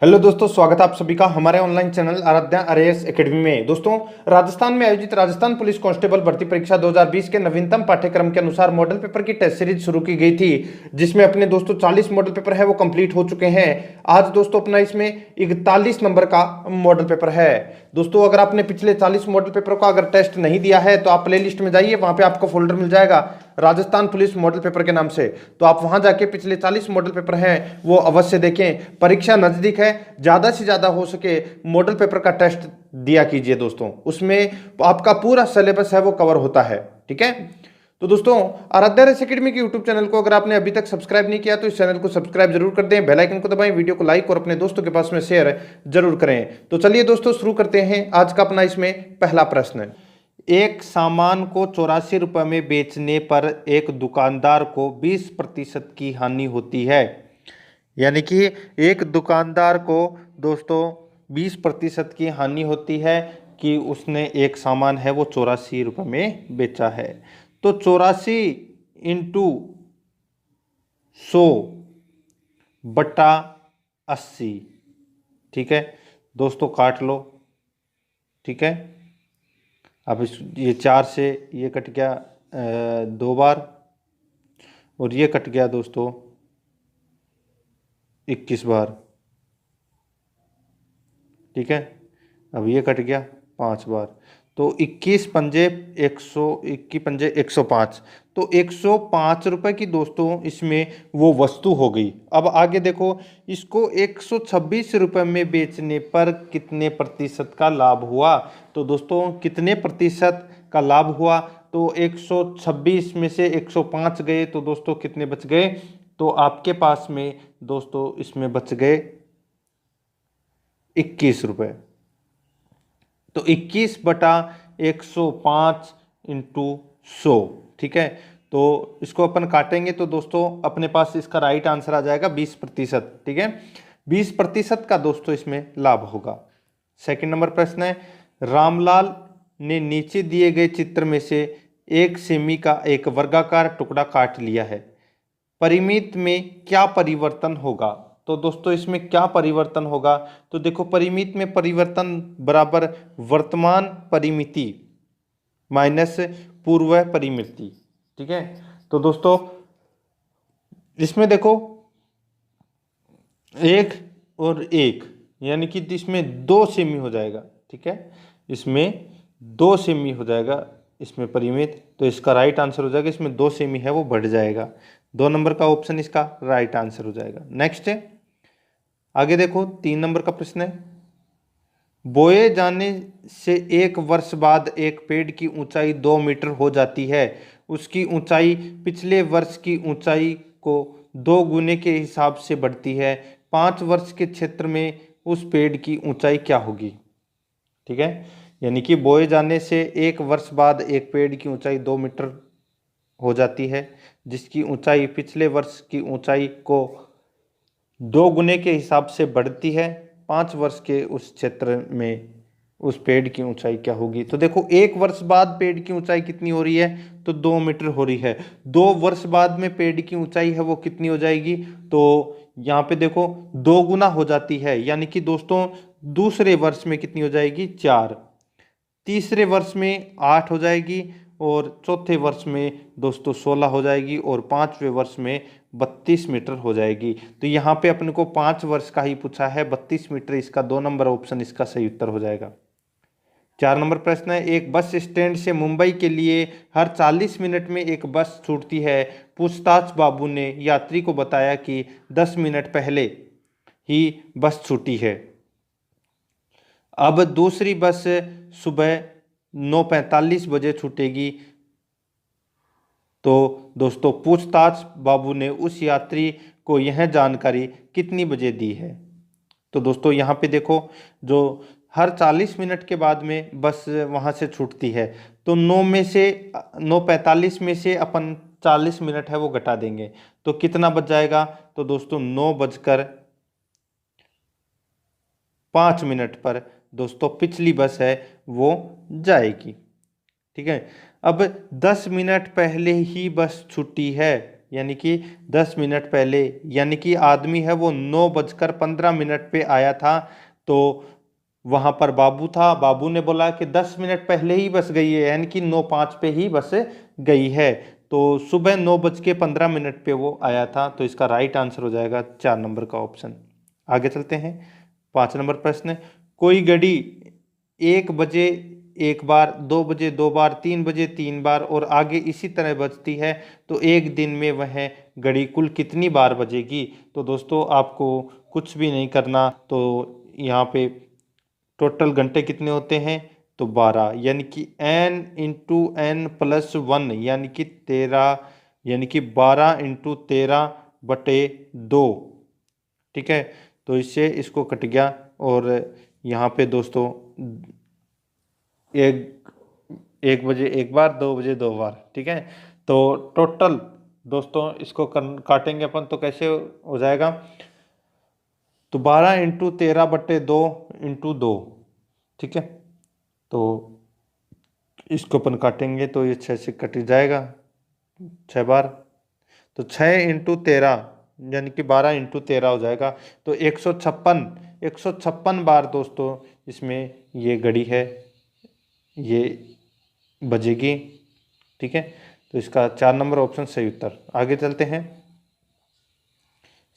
Hello दोस्तों, स्वागत है आप सभी का हमारे online channel Aaradhya RAS academy में। दोस्तों, राजस्थान में आयोजित राजस्थान पुलिस कांस्टेबल भर्ती परीक्षा 2020 के नवीनतम पाठ्यक्रम के अनुसार मॉडल पेपर की टेस्ट सीरीज शुरू की गई थी, जिसमें अपने दोस्तों 40 मॉडल पेपर है वो कंप्लीट हो चुके हैं। आज दोस्तों अपना इसमें 41 नंबर का मॉडल पेपर है। दोस्तों, अगर आपने पिछले 40 मॉडल पेपर का अगर टेस्ट नहीं दिया है तो आप प्ले लिस्ट में जाइए, वहां पे आपको फोल्डर मिल जाएगा राजस्थान पुलिस मॉडल पेपर के नाम से। तो आप वहां जाके पिछले 40 मॉडल पेपर हैं वो अवश्य देखें। परीक्षा नजदीक है, ज्यादा से ज्यादा हो सके मॉडल पेपर का टेस्ट दिया कीजिए दोस्तों, उसमें आपका पूरा सिलेबस है वो कवर होता है। ठीक है, तो दोस्तों आराध्या रेस एकेडमी के यूट्यूब चैनल को अगर आपने अभी तक सब्सक्राइब नहीं किया तो इस चैनल को सब्सक्राइब जरूर कर दें, बेल आइकन को दबाएं, वीडियो को लाइक और अपने दोस्तों के पास में शेयर जरूर करें। तो चलिए दोस्तों शुरू करते हैं आज का अपना इसमें पहला प्रश्न। एक सामान को 84 रुपये में बेचने पर एक दुकानदार को 20% की हानि होती है। यानी कि एक दुकानदार को दोस्तों 20% की हानि होती है कि उसने एक सामान है वो 84 रुपये में बेचा है। तो 84 इंटू 100 बटा 80। ठीक है दोस्तों, काट लो। ठीक है, अब ये 4 से ये कट गया 2 बार, और ये कट गया दोस्तों 21 बार। ठीक है, अब ये कट गया 5 बार, तो 21 पंजे 100, 21 पंजे 105। तो 105 रुपये की दोस्तों इसमें वो वस्तु हो गई। अब आगे देखो, इसको 126 रुपये में बेचने पर कितने प्रतिशत का लाभ हुआ। तो दोस्तों कितने प्रतिशत का लाभ हुआ, तो 126 में से 105 गए तो दोस्तों कितने बच गए, तो आपके पास में दोस्तों इसमें बच गए 21 रुपये। तो 21 बटा 105 इंटू 100। ठीक है, तो इसको अपन काटेंगे तो दोस्तों अपने पास इसका राइट आंसर आ जाएगा 20%। ठीक है, 20% का दोस्तों इसमें लाभ होगा। सेकंड नंबर प्रश्न है, रामलाल ने नीचे दिए गए चित्र में से 1 सेमी का एक वर्गाकार टुकड़ा काट लिया है, परिमित में क्या परिवर्तन होगा। तो दोस्तों इसमें क्या परिवर्तन होगा, तो देखो परिमित में परिवर्तन बराबर वर्तमान परिमिति माइनस पूर्व परिमिति। ठीक है, तो दोस्तों इसमें देखो 1 और 1 यानी कि इसमें 2 सेमी हो जाएगा। ठीक है, इसमें 2 सेमी हो जाएगा इसमें परिमित, तो इसका राइट आंसर हो जाएगा, इसमें 2 सेमी है वो बढ़ जाएगा। 2 नंबर का ऑप्शन इसका राइट आंसर हो जाएगा। नेक्स्ट है, आगे देखो 3 नंबर का प्रश्न है, बोए जाने से 1 वर्ष बाद एक पेड़ की ऊंचाई 2 मीटर हो जाती है, उसकी ऊंचाई पिछले वर्ष की ऊंचाई को 2 गुने के हिसाब से बढ़ती है, 5 वर्ष के क्षेत्र में उस पेड़ की ऊंचाई क्या होगी। ठीक है, यानी कि बोए जाने से 1 वर्ष बाद एक पेड़ की ऊंचाई 2 मीटर हो जाती है, जिसकी ऊंचाई पिछले वर्ष की ऊंचाई को 2 गुने के हिसाब से बढ़ती है, 5 वर्ष के उस क्षेत्र में उस पेड़ की ऊंचाई क्या होगी। तो देखो 1 वर्ष बाद पेड़ की ऊंचाई कितनी हो रही है, तो 2 मीटर हो रही है। 2 वर्ष बाद में पेड़ की ऊंचाई है वो कितनी हो जाएगी, तो यहाँ पे देखो 2 गुना हो जाती है, यानी कि दोस्तों दूसरे वर्ष में कितनी हो जाएगी 4, तीसरे वर्ष में 8 हो जाएगी, और चौथे वर्ष में दोस्तों 16 हो जाएगी, और 5वें वर्ष में 32 मीटर हो जाएगी। तो यहाँ पे अपने को 5 वर्ष का ही पूछा है, 32 मीटर इसका 2 नंबर ऑप्शन इसका सही उत्तर हो जाएगा। 4 नंबर प्रश्न है, एक बस स्टैंड से मुंबई के लिए हर 40 मिनट में एक बस छूटती है, पूछताछ बाबू ने यात्री को बताया कि 10 मिनट पहले ही बस छूटी है। अब दूसरी बस सुबह 9:45 बजे छूटेगी, तो दोस्तों पूछताछ बाबू ने उस यात्री को यह जानकारी कितनी बजे दी है। तो दोस्तों यहाँ पे देखो, जो हर 40 मिनट के बाद में बस वहाँ से छूटती है, तो 9:45 में से अपन 40 मिनट है वो घटा देंगे, तो कितना बच जाएगा, तो दोस्तों 9:05 पर दोस्तों पिछली बस है वो जाएगी। ठीक है, अब 10 मिनट पहले ही बस छूटी है, यानी कि 10 मिनट पहले, यानी कि आदमी है वो 9:15 पे आया था। तो वहां पर बाबू था, बाबू ने बोला कि 10 मिनट पहले ही बस गई है, यानी कि 9:05 पे ही बस गई है। तो सुबह 9:15 पे वो आया था। तो इसका राइट आंसर हो जाएगा 4 नंबर का ऑप्शन। आगे चलते हैं। 5 नंबर प्रश्न, कोई घड़ी 1 बजे एक बार, 2 बजे 2 बार, 3 बजे 3 बार और आगे इसी तरह बजती है, तो एक दिन में वह घड़ी कुल कितनी बार बजेगी? तो दोस्तों आपको कुछ भी नहीं करना। तो यहाँ पे टोटल घंटे कितने होते हैं? तो 12, यानी कि n × n+1, यानी कि 13, यानी कि 12 × 13/2। ठीक है, तो इससे इसको कट गया। और यहाँ पे दोस्तों एक 1 बजे एक बार, 2 बजे 2 बार। ठीक है, तो टोटल दोस्तों इसको काटेंगे अपन तो कैसे हो जाएगा? तो 12 × 13/2 × 2। ठीक है, तो इसको अपन काटेंगे तो ये 6 से कट जाएगा 6 बार। तो 6 × 13 यानी कि 12 × 13 हो जाएगा। तो 156 बार दोस्तों इसमें ये घड़ी है, ये बजेगी। ठीक है, तो इसका 4 नंबर ऑप्शन सही उत्तर। आगे चलते हैं।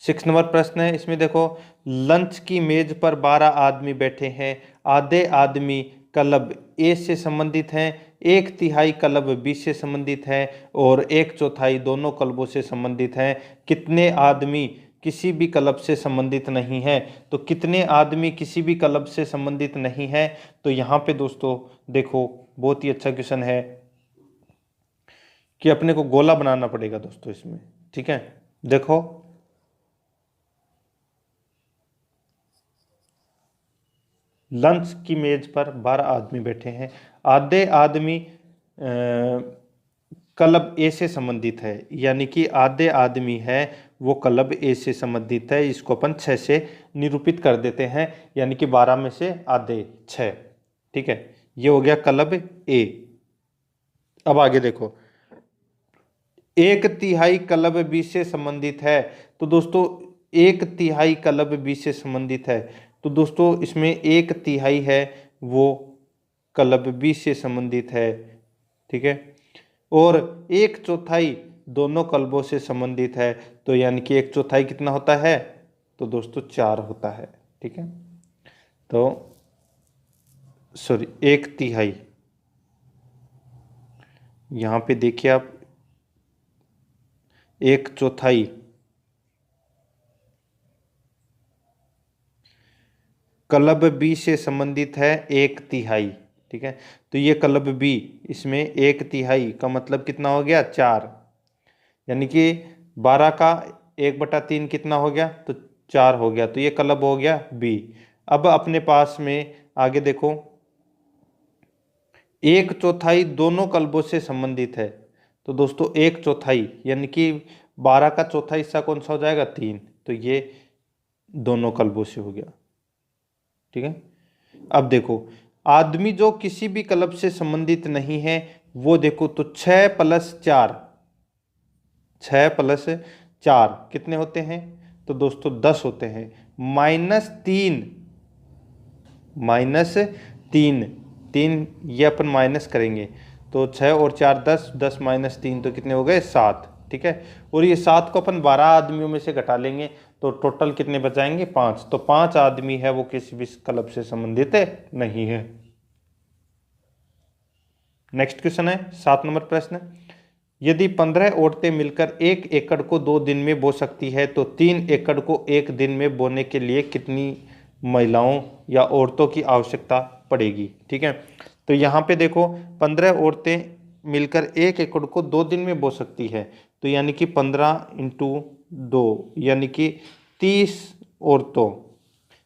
6 नंबर प्रश्न है, इसमें देखो, लंच की मेज पर 12 आदमी बैठे हैं। आधे आदमी क्लब ए से संबंधित हैं, 1/3 क्लब बी से संबंधित है और 1/4 दोनों क्लबों से संबंधित हैं। कितने आदमी किसी भी क्लब से संबंधित नहीं है? तो कितने आदमी किसी भी क्लब से संबंधित नहीं है? तो यहाँ पे दोस्तों देखो, बहुत ही अच्छा क्वेश्चन है कि अपने को गोला बनाना पड़ेगा दोस्तों इसमें। ठीक है, देखो लंच की मेज पर 12 आदमी बैठे हैं। आधे आदमी क्लब ए से संबंधित है, यानी कि आधे आदमी है वो क्लब ए से संबंधित है। इसको अपन 6 से निरूपित कर देते हैं, यानी कि 12 में से आधे 6। ठीक है, ये हो गया क्लब ए। अब आगे देखो, 1/3 क्लब बी से संबंधित है। तो दोस्तों 1/3 क्लब बी से संबंधित है, तो दोस्तों इसमें 1/3 है वो क्लब बी से संबंधित है। ठीक है, और 1/4 दोनों क्लबों से संबंधित है। तो यानी कि 1/4 कितना होता है? तो दोस्तों 4 होता है। ठीक है, तो सॉरी 1/3, यहाँ पे देखिए आप 1/4 क्लब बी से संबंधित है 1/3। ठीक है, तो ये क्लब बी, इसमें 1/3 का मतलब कितना हो गया? 4, यानी कि 12 का 1/3 कितना हो गया? तो 4 हो गया। तो ये क्लब हो गया बी। अब अपने पास में आगे देखो, 1/4 दोनों क्लबों से संबंधित है। तो दोस्तों 1/4 यानी कि 12 का चौथा हिस्सा कौन सा हो जाएगा? 3। तो ये दोनों क्लबों से हो गया। ठीक है, अब देखो, आदमी जो किसी भी क्लब से संबंधित नहीं है वो देखो, तो 6+4, 6+4 कितने होते हैं? तो दोस्तों 10 होते हैं। -3, -3, 3 ये अपन माइनस करेंगे तो 6 और 4 10, 10 -3 तो कितने हो गए? 7। ठीक है, और ये 7 को अपन 12 आदमियों में से घटा लेंगे तो टोटल कितने बचाएंगे? 5। तो 5 आदमी है वो किसी भी क्लब से संबंधित नहीं है। नेक्स्ट क्वेश्चन है 7 नंबर प्रश्न, यदि 15 औरतें मिलकर 1 एकड़ को 2 दिन में बो सकती है तो 3 एकड़ को 1 दिन में बोने के लिए कितनी महिलाओं या औरतों की आवश्यकता पड़ेगी? ठीक है, तो यहाँ पे देखो, 15 औरतें मिलकर 1 एकड़ को 2 दिन में बो सकती है, तो यानी कि 15 × 2 यानी कि 30 औरतों,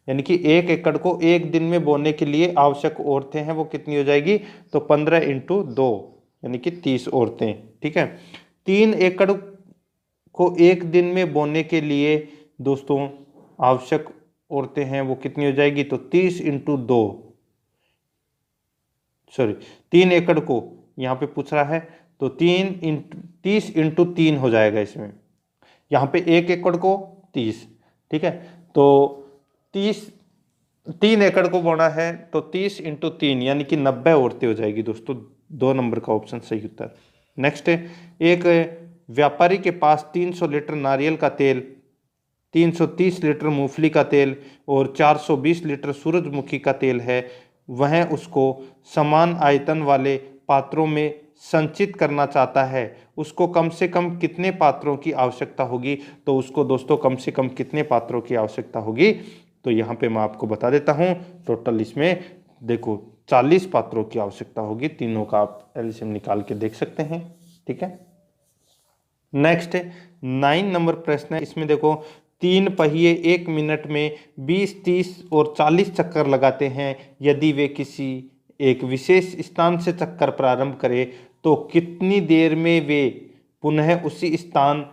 यानी कि 1 एकड़ को 1 दिन में बोने के लिए आवश्यक औरतें हैं वो कितनी हो जाएगी? तो 15 × 2 यानी कि 30 औरतें। ठीक है, 3 एकड़ को 1 दिन में बोने के लिए दोस्तों आवश्यक औरतें हैं वो कितनी हो जाएगी? तो 30 × 2, सॉरी 3 एकड़ को यहाँ पे पूछ रहा है, तो 30 × 3 हो जाएगा इसमें। यहाँ पे 1 एकड़ को 30, ठीक है। तो 3 एकड़ को बोना है तो 30 × 3 यानी कि 90 औरतें हो जाएगी दोस्तों। 2 नंबर का ऑप्शन सही उत्तर। नेक्स्ट है, एक व्यापारी के पास 300 लीटर नारियल का तेल, 330 लीटर मूंगफली का तेल और 420 लीटर सूरजमुखी का तेल है। वह उसको समान आयतन वाले पात्रों में संचित करना चाहता है। उसको कम से कम कितने पात्रों की आवश्यकता होगी? तो उसको दोस्तों कम से कम कितने पात्रों की आवश्यकता होगी? तो यहाँ पे मैं आपको बता देता हूँ। टोटल इसमें देखो 40 पात्रों की आवश्यकता होगी। तीनों का आप एलसीएम निकाल के देख सकते हैं, ठीक है। नेक्स्ट 9 नंबर प्रश्न है। इसमें देखो 3 पहिए 1 मिनट में 20, 30 और 40 चक्कर लगाते हैं। यदि वे किसी एक विशेष स्थान से चक्कर प्रारंभ करें तो कितनी देर में वे पुनः उसी स्थान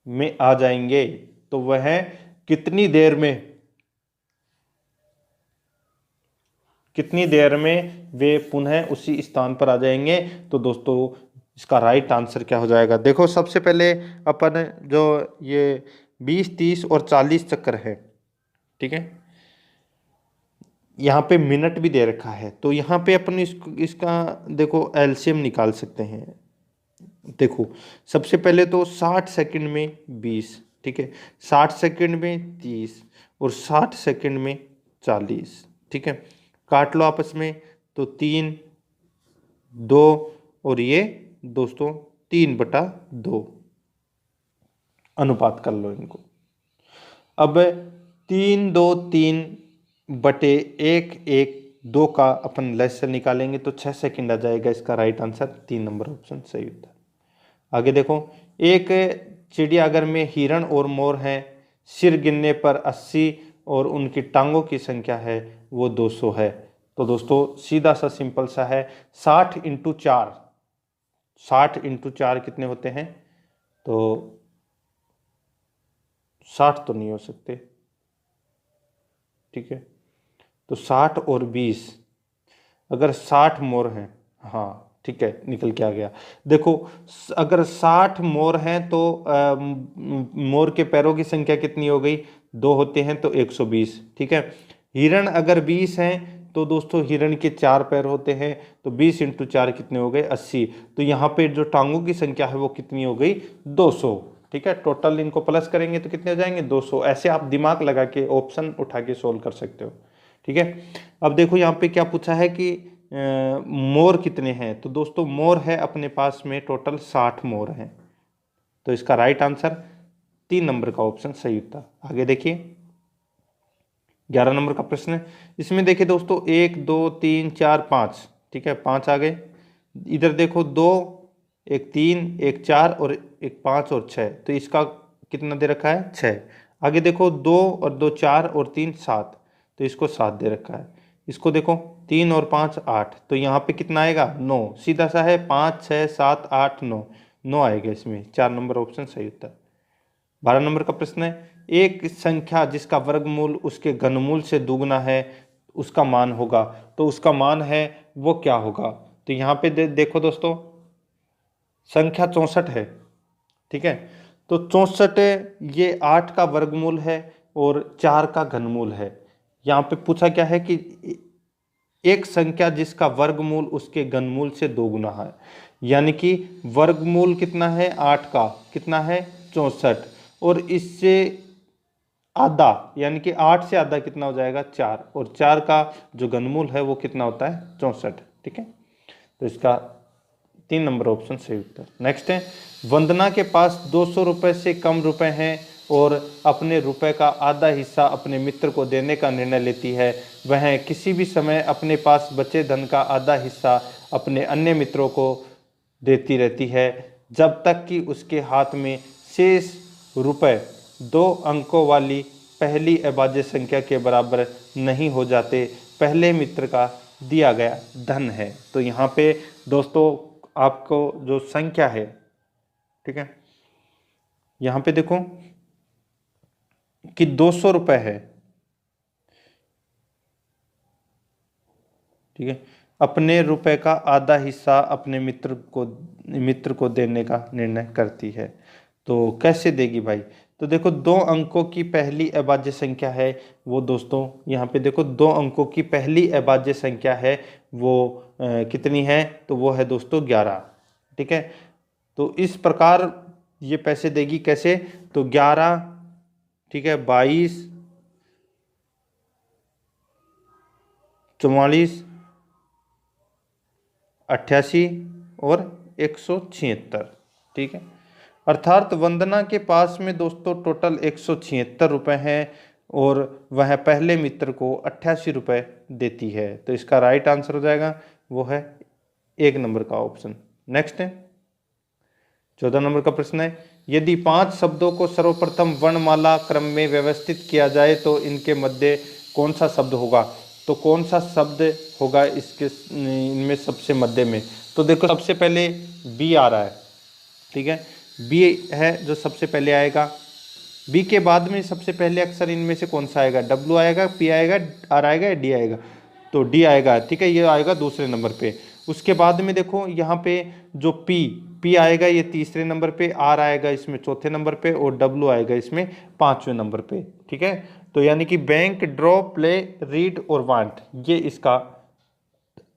में आ जाएंगे? तो वह कितनी देर में वे पुनः उसी स्थान पर आ जाएंगे? तो दोस्तों इसका राइट आंसर क्या हो जाएगा? देखो सबसे पहले अपन जो ये 20, 30 और 40 चक्कर है, ठीक है, यहाँ पे मिनट भी दे रखा है। तो यहाँ पे अपन इसका देखो एलसीएम निकाल सकते हैं। देखो सबसे पहले तो 60 सेकंड में 20, ठीक है, 60 सेकंड में 30 और 60 सेकंड में 40, ठीक है। काट लो आपस में तो 3, 2 और ये दोस्तों 3/2 अनुपात कर लो इनको। अब 3, 2, 3/1, 1, 2 का अपन लसागु निकालेंगे तो 6 सेकंड आ जाएगा। इसका राइट आंसर 3 नंबर ऑप्शन सही होता है। आगे देखो, एक चिड़ियाघर में हिरण और मोर हैं। सिर गिनने पर 80 और उनकी टांगों की संख्या है वो 200 है। तो दोस्तों सीधा सा सिंपल सा है, 60 × 4, 60 × 4 कितने होते हैं? तो 60 तो नहीं हो सकते, ठीक है। तो 60 और 20, अगर 60 मोर हैं, हाँ ठीक है निकल के आ गया। देखो अगर 60 मोर हैं तो मोर के पैरों की संख्या कितनी हो गई? 2 होते हैं तो 120, ठीक है। हिरण अगर 20 हैं तो दोस्तों हिरण के 4 पैर होते हैं तो 20 × 4 कितने हो गए? 80। तो यहाँ पे जो टांगों की संख्या है वो कितनी हो गई? 200, ठीक है। टोटल इनको प्लस करेंगे तो कितने हो जाएंगे? 200। ऐसे आप दिमाग लगा के ऑप्शन उठा के सोल्व कर सकते हो, ठीक है। अब देखो यहाँ पे क्या पूछा है कि मोर कितने हैं? तो दोस्तों मोर है अपने पास में टोटल 60 मोर हैं। तो इसका राइट आंसर 3 नंबर का ऑप्शन सही होता। आगे देखिए 11 नंबर का प्रश्न है। इसमें देखिए दोस्तों 1, 2, 3, 4, 5, ठीक है, 5 आ गए। इधर देखो 2, 1, 3, 1, 4 और 1, 5 और 6। तो इसका कितना दे रखा है? 6। आगे देखो 2 और 2 4 और 3 7, तो इसको 7 दे रखा है। इसको देखो 3 और 5 8, तो यहाँ पे कितना आएगा? 9। सीधा सा है 5, 6, 7, 8, 9, 9 आएगा इसमें। 4 नंबर ऑप्शन सही होता है। 12 नंबर का प्रश्न है। एक संख्या जिसका वर्गमूल उसके घनमूल से दुगना है उसका मान होगा। तो उसका मान है वो क्या होगा? तो यहाँ पे देखो दोस्तों संख्या 64 है, ठीक है। तो 64 ये 8 का वर्गमूल है और 4 का घनमूल है। यहाँ पे पूछा क्या है कि एक संख्या जिसका वर्गमूल उसके घनमूल से दोगुना है, यानी कि वर्गमूल कितना है? 8 का कितना है? 64, और इससे आधा यानी कि 8 से आधा कितना हो जाएगा? 4, और 4 का जो घनमूल है वो कितना होता है? 64, ठीक है। तो इसका 3 नंबर ऑप्शन सही उत्तर। नेक्स्ट है, वंदना के पास 200 रुपये से कम रुपए हैं और अपने रुपए का आधा हिस्सा अपने मित्र को देने का निर्णय लेती है। वह किसी भी समय अपने पास बचे धन का आधा हिस्सा अपने अन्य मित्रों को देती रहती है जब तक कि उसके हाथ में शेष रुपए 2 अंकों वाली पहली अभाज्य संख्या के बराबर नहीं हो जाते। पहले मित्र का दिया गया धन है। तो यहाँ पे दोस्तों आपको जो संख्या है, ठीक है, यहाँ पे देखो कि 200 रुपये है, ठीक है। अपने रुपए का आधा हिस्सा अपने मित्र को देने का निर्णय करती है। तो कैसे देगी भाई? तो देखो 2 अंकों की पहली अभाज्य संख्या है वो दोस्तों, यहाँ पे देखो 2 अंकों की पहली अभाज्य संख्या है वो कितनी है? तो वो है दोस्तों 11। ठीक है, तो इस प्रकार ये पैसे देगी। कैसे? तो 11, ठीक है, 22, 44, 88 और 176। ठीक है, अर्थात वंदना के पास में दोस्तों टोटल 176 रुपये हैं और वह पहले मित्र को 88 रुपये देती है। तो इसका राइट आंसर हो जाएगा वो है 1 नंबर का ऑप्शन। नेक्स्ट है 14 नंबर का प्रश्न है, यदि 5 शब्दों को सर्वप्रथम वर्णमाला क्रम में व्यवस्थित किया जाए तो इनके मध्य कौन सा शब्द होगा? तो कौन सा शब्द होगा इसके इनमें सबसे मध्य में? तो देखो सबसे पहले बी आ रहा है। ठीक है, बी है जो सबसे पहले आएगा। बी के बाद में सबसे पहले अक्षर इनमें से कौन सा आएगा? डब्ल्यू आएगा, पी आएगा, आर आएगा या डी आएगा? तो डी आएगा। ठीक है, ये आएगा दूसरे नंबर पे। उसके बाद में देखो यहाँ पे जो पी आएगा ये तीसरे नंबर पे, आर आएगा इसमें चौथे नंबर पे और डब्ल्यू आएगा इसमें 5वें नंबर पे। ठीक है, तो यानी कि बैंक, ड्रॉ, प्ले, रीड और वांट, ये इसका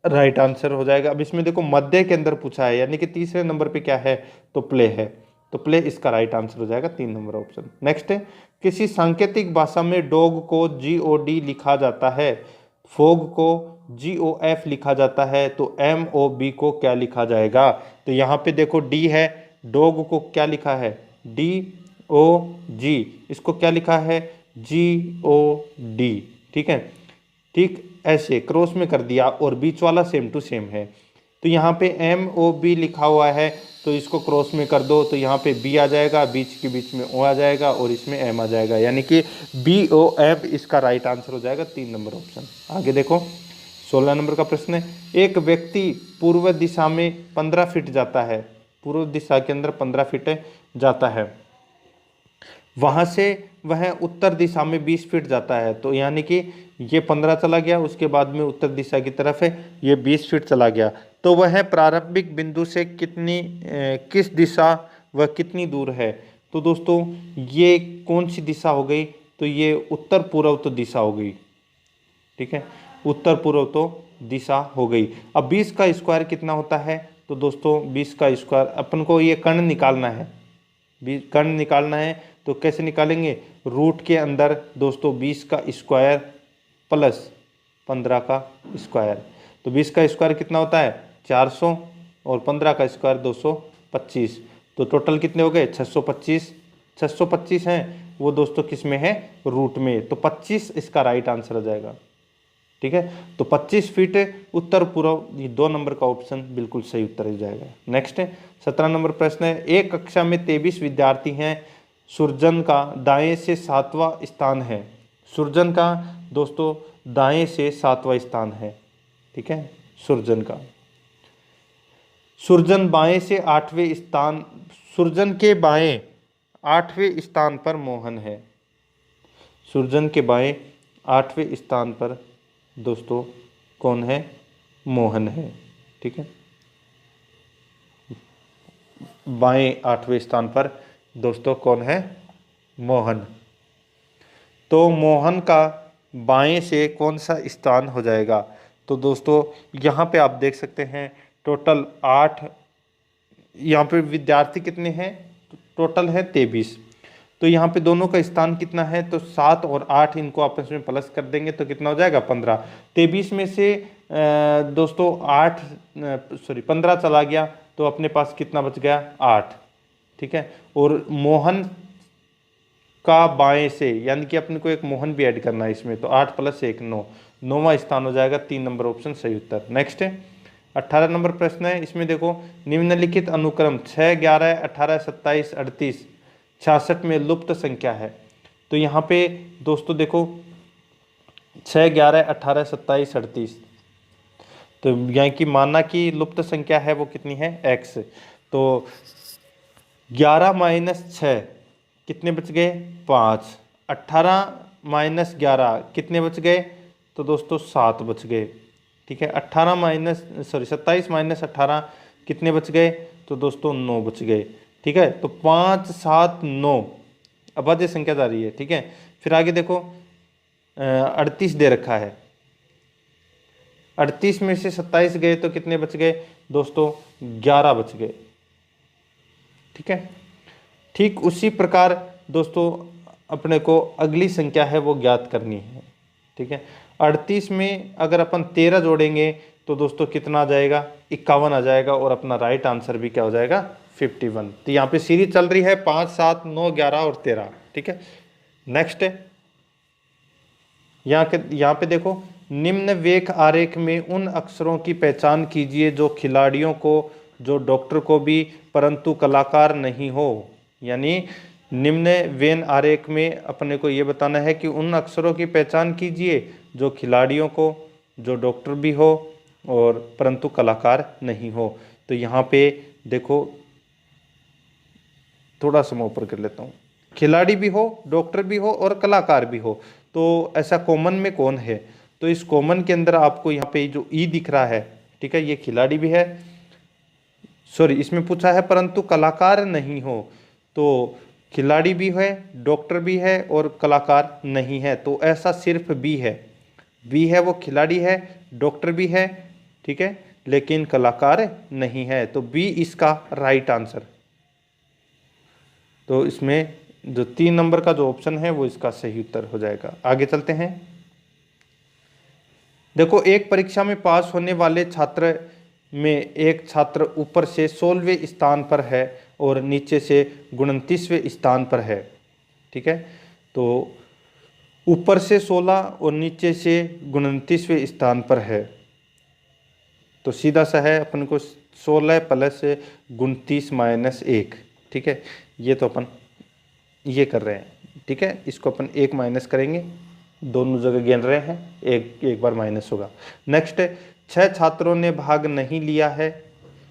राइट आंसर हो जाएगा। अब इसमें देखो मध्य के अंदर पूछा है, यानी कि तीसरे नंबर पे क्या है? तो प्ले है, तो प्ले इसका राइट आंसर हो जाएगा 3 नंबर ऑप्शन। नेक्स्ट है, किसी सांकेतिक भाषा में डॉग को GOD लिखा जाता है, फोग को GOF लिखा जाता है, तो MOB को क्या लिखा जाएगा? तो यहाँ पे देखो डी है, डॉग को क्या लिखा है? DOG, इसको क्या लिखा है? GOD। ठीक है, ठीक ऐसे क्रॉस में कर दिया और बीच वाला सेम टू सेम है। तो यहाँ पे MOB लिखा हुआ है तो इसको क्रॉस में कर दो तो यहाँ पे B आ जाएगा, बीच के बीच में O आ जाएगा और इसमें M आ जाएगा, यानी कि BOM इसका राइट आंसर हो जाएगा 3 नंबर ऑप्शन। आगे देखो 16 नंबर का प्रश्न है, एक व्यक्ति पूर्व दिशा में 15 फीट जाता है, पूर्व दिशा के अंदर 15 फीट जाता है, वहां से वह उत्तर दिशा में 20 फीट जाता है। तो यानी कि ये 15 चला गया, उसके बाद में उत्तर दिशा की तरफ है ये 20 फीट चला गया, तो वह प्रारंभिक बिंदु से किस दिशा व कितनी दूर है? तो दोस्तों ये कौन सी दिशा हो गई? तो ये उत्तर पूर्व तो दिशा हो गई। ठीक है, उत्तर पूर्व तो दिशा हो गई। अब 20 का स्क्वायर कितना होता है? तो दोस्तों 20 का स्क्वायर अपन को ये कर्ण निकालना है, कर्ण निकालना है तो कैसे निकालेंगे? रूट के अंदर दोस्तों 20 का स्क्वायर प्लस 15 का स्क्वायर, तो 20 का स्क्वायर कितना होता है? 400 और 15 का स्क्वायर 225, तो टोटल कितने हो गए? 625। 625 हैं वो दोस्तों किस में है? रूट में, तो 25 इसका राइट आंसर हो जाएगा। ठीक है, तो 25 फीट उत्तर पूर्व, ये 2 नंबर का ऑप्शन बिल्कुल सही उत्तर हो जाएगा। नेक्स्ट है 17 नंबर प्रश्न है, एक कक्षा में 23 विद्यार्थी हैं, सुरजन का दाएं से 7वां स्थान है, सुरजन का दोस्तों दाएं से 7वां स्थान है। ठीक है, सुरजन का, सुरजन बाएं से 8वें स्थान, सुरजन के बाएं 8वें स्थान पर मोहन है, सुरजन के बाएं 8वें स्थान पर दोस्तों कौन है? मोहन है। ठीक है, बाएं 8वें स्थान पर दोस्तों कौन है? मोहन। तो मोहन का बाएं से कौन सा स्थान हो जाएगा? तो दोस्तों यहाँ पे आप देख सकते हैं टोटल 8, यहाँ पे विद्यार्थी कितने हैं? टोटल है 23, तो यहाँ पे दोनों का स्थान कितना है? तो 7 और 8 इनको आपस में प्लस कर देंगे तो कितना हो जाएगा? 15। 23 में से दोस्तों 15 चला गया तो अपने पास कितना बच गया? 8। ठीक है, और मोहन का बाएं से, यानी कि अपने को एक मोहन भी ऐड करना है इसमें, तो 8 + 1 9, 9वां स्थान हो जाएगा। 3 नंबर ऑप्शन सही उत्तर। नेक्स्ट है 18 नंबर प्रश्न है, इसमें देखो निम्नलिखित अनुक्रम 6, 11, 18, 27, 38, 66 में लुप्त संख्या है। तो यहाँ पे दोस्तों देखो 6, 11, 18, 27, 38, तो यहाँ की माना कि लुप्त संख्या है वो कितनी है? x। तो 11 - 6 कितने बच गए? 5। 18 - 11 कितने बच गए? तो दोस्तों 7 बच गए। ठीक है, 27 - 18 कितने बच गए? तो दोस्तों 9 बच गए। ठीक है। तो 5 7 9 अभाज्य संख्या जा रही है, ठीक है। फिर आगे देखो 38 दे रखा है, 38 में से 27 गए तो कितने बच गए दोस्तों, 11 बच गए, ठीक है। ठीक उसी प्रकार दोस्तों अपने को अगली संख्या है वो ज्ञात करनी है, ठीक है। 38 में अगर अपन 13 जोड़ेंगे तो दोस्तों कितना आ जाएगा, 51 आ जाएगा, और अपना राइट आंसर भी क्या हो जाएगा, 51। तो यहाँ पे सीरीज चल रही है 5 7 9 11 और 13, ठीक है। नेक्स्ट है यहाँ पे देखो, निम्न वेख आरेख में उन अक्षरों की पहचान कीजिए जो खिलाड़ियों को, जो डॉक्टर को भी, परंतु कलाकार नहीं हो। यानी निम्न वेन आरेख में अपने को ये बताना है कि उन अक्षरों की पहचान कीजिए जो खिलाड़ियों को, जो डॉक्टर भी हो और परंतु कलाकार नहीं हो। तो यहाँ पे देखो थोड़ा सा मैं ऊपर कर लेता हूँ, खिलाड़ी भी हो, डॉक्टर भी हो और कलाकार भी हो, तो ऐसा कॉमन में कौन है। तो इस कॉमन के अंदर आपको यहाँ पे जो ई दिख रहा है, ठीक है, ये खिलाड़ी भी है, सॉरी इसमें पूछा है परंतु कलाकार नहीं हो, तो खिलाड़ी भी है, डॉक्टर भी है और कलाकार नहीं है, तो ऐसा सिर्फ बी है। बी है वो खिलाड़ी है, डॉक्टर भी है, ठीक है, लेकिन कलाकार नहीं है, तो बी इसका राइट आंसर। तो इसमें जो 3 नंबर का जो ऑप्शन है वो इसका सही उत्तर हो जाएगा। आगे चलते हैं। देखो एक परीक्षा में पास होने वाले छात्र में एक छात्र ऊपर से 16वें स्थान पर है और नीचे से 29वें स्थान पर है, ठीक है। तो ऊपर से 16 और नीचे से 29वें स्थान पर है, तो सीधा सा है अपन को 16 प्लस 29 माइनस 1, ठीक है। ये तो अपन ये कर रहे हैं, ठीक है, इसको अपन 1 माइनस करेंगे, दोनों जगह गिन रहे हैं, एक बार माइनस होगा। नेक्स्ट 6 छात्रों ने भाग नहीं लिया है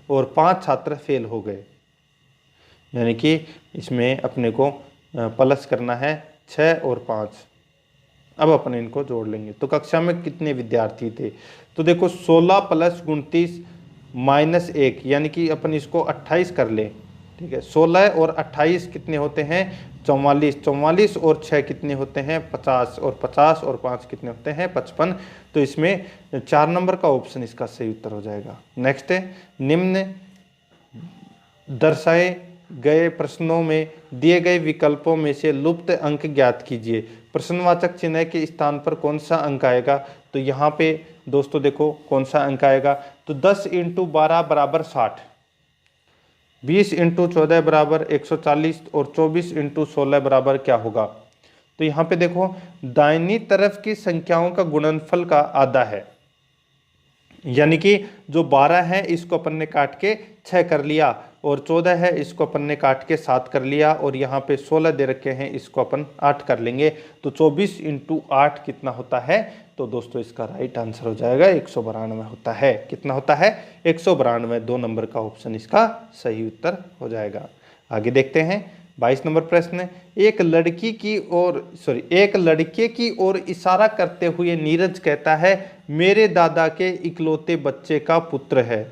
और 5 छात्र फेल हो गए, यानी कि इसमें अपने को प्लस करना है 6 और 5। अब अपन इनको जोड़ लेंगे, तो कक्षा में कितने विद्यार्थी थे, तो देखो 16 प्लस 29 माइनस 1, यानी कि अपन इसको 28 कर लें, ठीक है। 16 और 28 कितने होते हैं, 44, 44 और 6 कितने होते हैं, 50, और 50 और 5 कितने होते हैं, 55। तो इसमें 4 नंबर का ऑप्शन इसका सही उत्तर हो जाएगा। नेक्स्ट है, निम्न दर्शाए गए प्रश्नों में दिए गए विकल्पों में से लुप्त अंक ज्ञात कीजिए। प्रश्नवाचक चिन्ह के स्थान पर कौन सा अंक आएगा, तो यहाँ पे दोस्तों देखो कौन सा अंक आएगा, तो 10 × 12 बराबर 60, 20 × 14 बराबर 140 और 24 × 16 बराबर क्या होगा। तो यहाँ पे देखो दाहिनी तरफ की संख्याओं का गुणनफल का आधा है, यानी कि जो 12 है इसको अपन ने काट के 6 कर लिया, और 14 है इसको अपन ने काट के 7 कर लिया, और यहाँ पे 16 दे रखे हैं इसको अपन 8 कर लेंगे, तो 24 × 8 कितना होता है, तो दोस्तों इसका राइट आंसर हो जाएगा 192 होता है। कितना होता है, 192। 2 नंबर का ऑप्शन इसका सही उत्तर हो जाएगा। आगे देखते हैं 22 नंबर प्रश्न। एक लड़के की ओर इशारा करते हुए नीरज कहता है, मेरे दादा के इकलौते बच्चे का पुत्र है।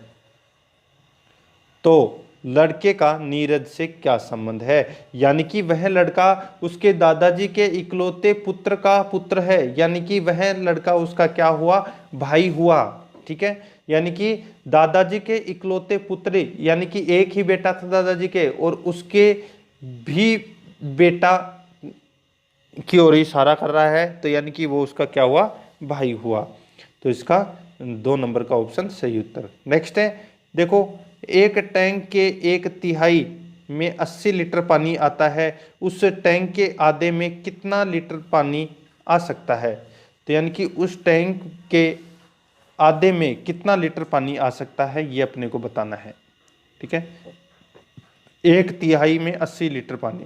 तो लड़के का नीरज से क्या संबंध है, यानी कि वह लड़का उसके दादाजी के इकलौते पुत्र का पुत्र है, यानी कि वह लड़का उसका क्या हुआ, भाई हुआ, ठीक है। यानी कि दादाजी के इकलौते पुत्र, यानी कि एक ही बेटा था दादाजी के, और उसके भी बेटा की ओर इशारा कर रहा है, तो यानी कि वो उसका क्या हुआ, भाई हुआ। तो इसका 2 नंबर का ऑप्शन सही उत्तर। नेक्स्ट है, देखो एक टैंक के 1/3 में 80 लीटर पानी आता है, उस टैंक के आधे में कितना लीटर पानी आ सकता है, तो यानी कि उस टैंक के आधे में कितना लीटर पानी आ सकता है, ये अपने को बताना है, ठीक है। 1/3 में 80 लीटर पानी,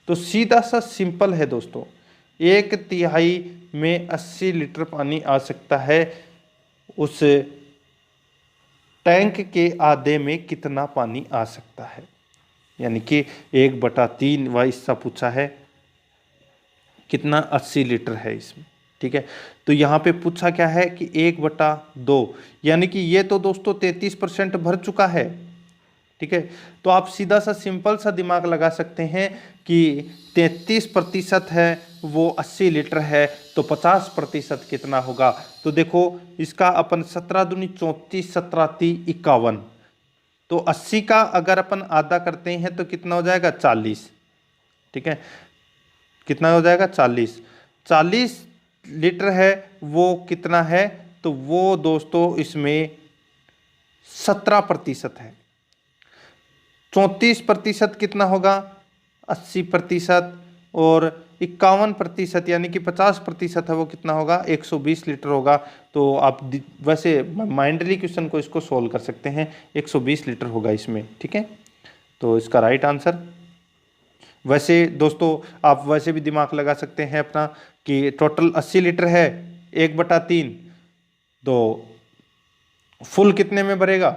तो सीधा सा सिंपल है दोस्तों, 1/3 में 80 लीटर पानी आ सकता है, उस टैंक के आधे में कितना पानी आ सकता है, यानी कि 1/3 व हिस्सा पूछा है, कितना 80 लीटर है इसमें, ठीक है। तो यहाँ पे पूछा क्या है कि 1/2, यानी कि ये तो दोस्तों 33% भर चुका है, ठीक है। तो आप सीधा सा सिंपल सा दिमाग लगा सकते हैं कि 33% है वो 80 लीटर है, तो 50% कितना होगा। तो देखो इसका अपन 17 दूनी 34, 17 तीन 51, तो 80 का अगर अपन आधा करते हैं तो कितना हो जाएगा 40, ठीक है। कितना हो जाएगा 40, 40 लीटर है वो कितना है, तो वो दोस्तों इसमें 17% है। 34% कितना होगा 80%, और 51% यानी कि 50% है वो कितना होगा 120 लीटर होगा। तो आप वैसे माइंडली क्वेश्चन को इसको सोल्व कर सकते हैं, 120 लीटर होगा इसमें, ठीक है। तो इसका राइट आंसर, वैसे दोस्तों आप वैसे भी दिमाग लगा सकते हैं अपना कि टोटल 80 लीटर है, 1/3, तो फुल कितने में भरेगा,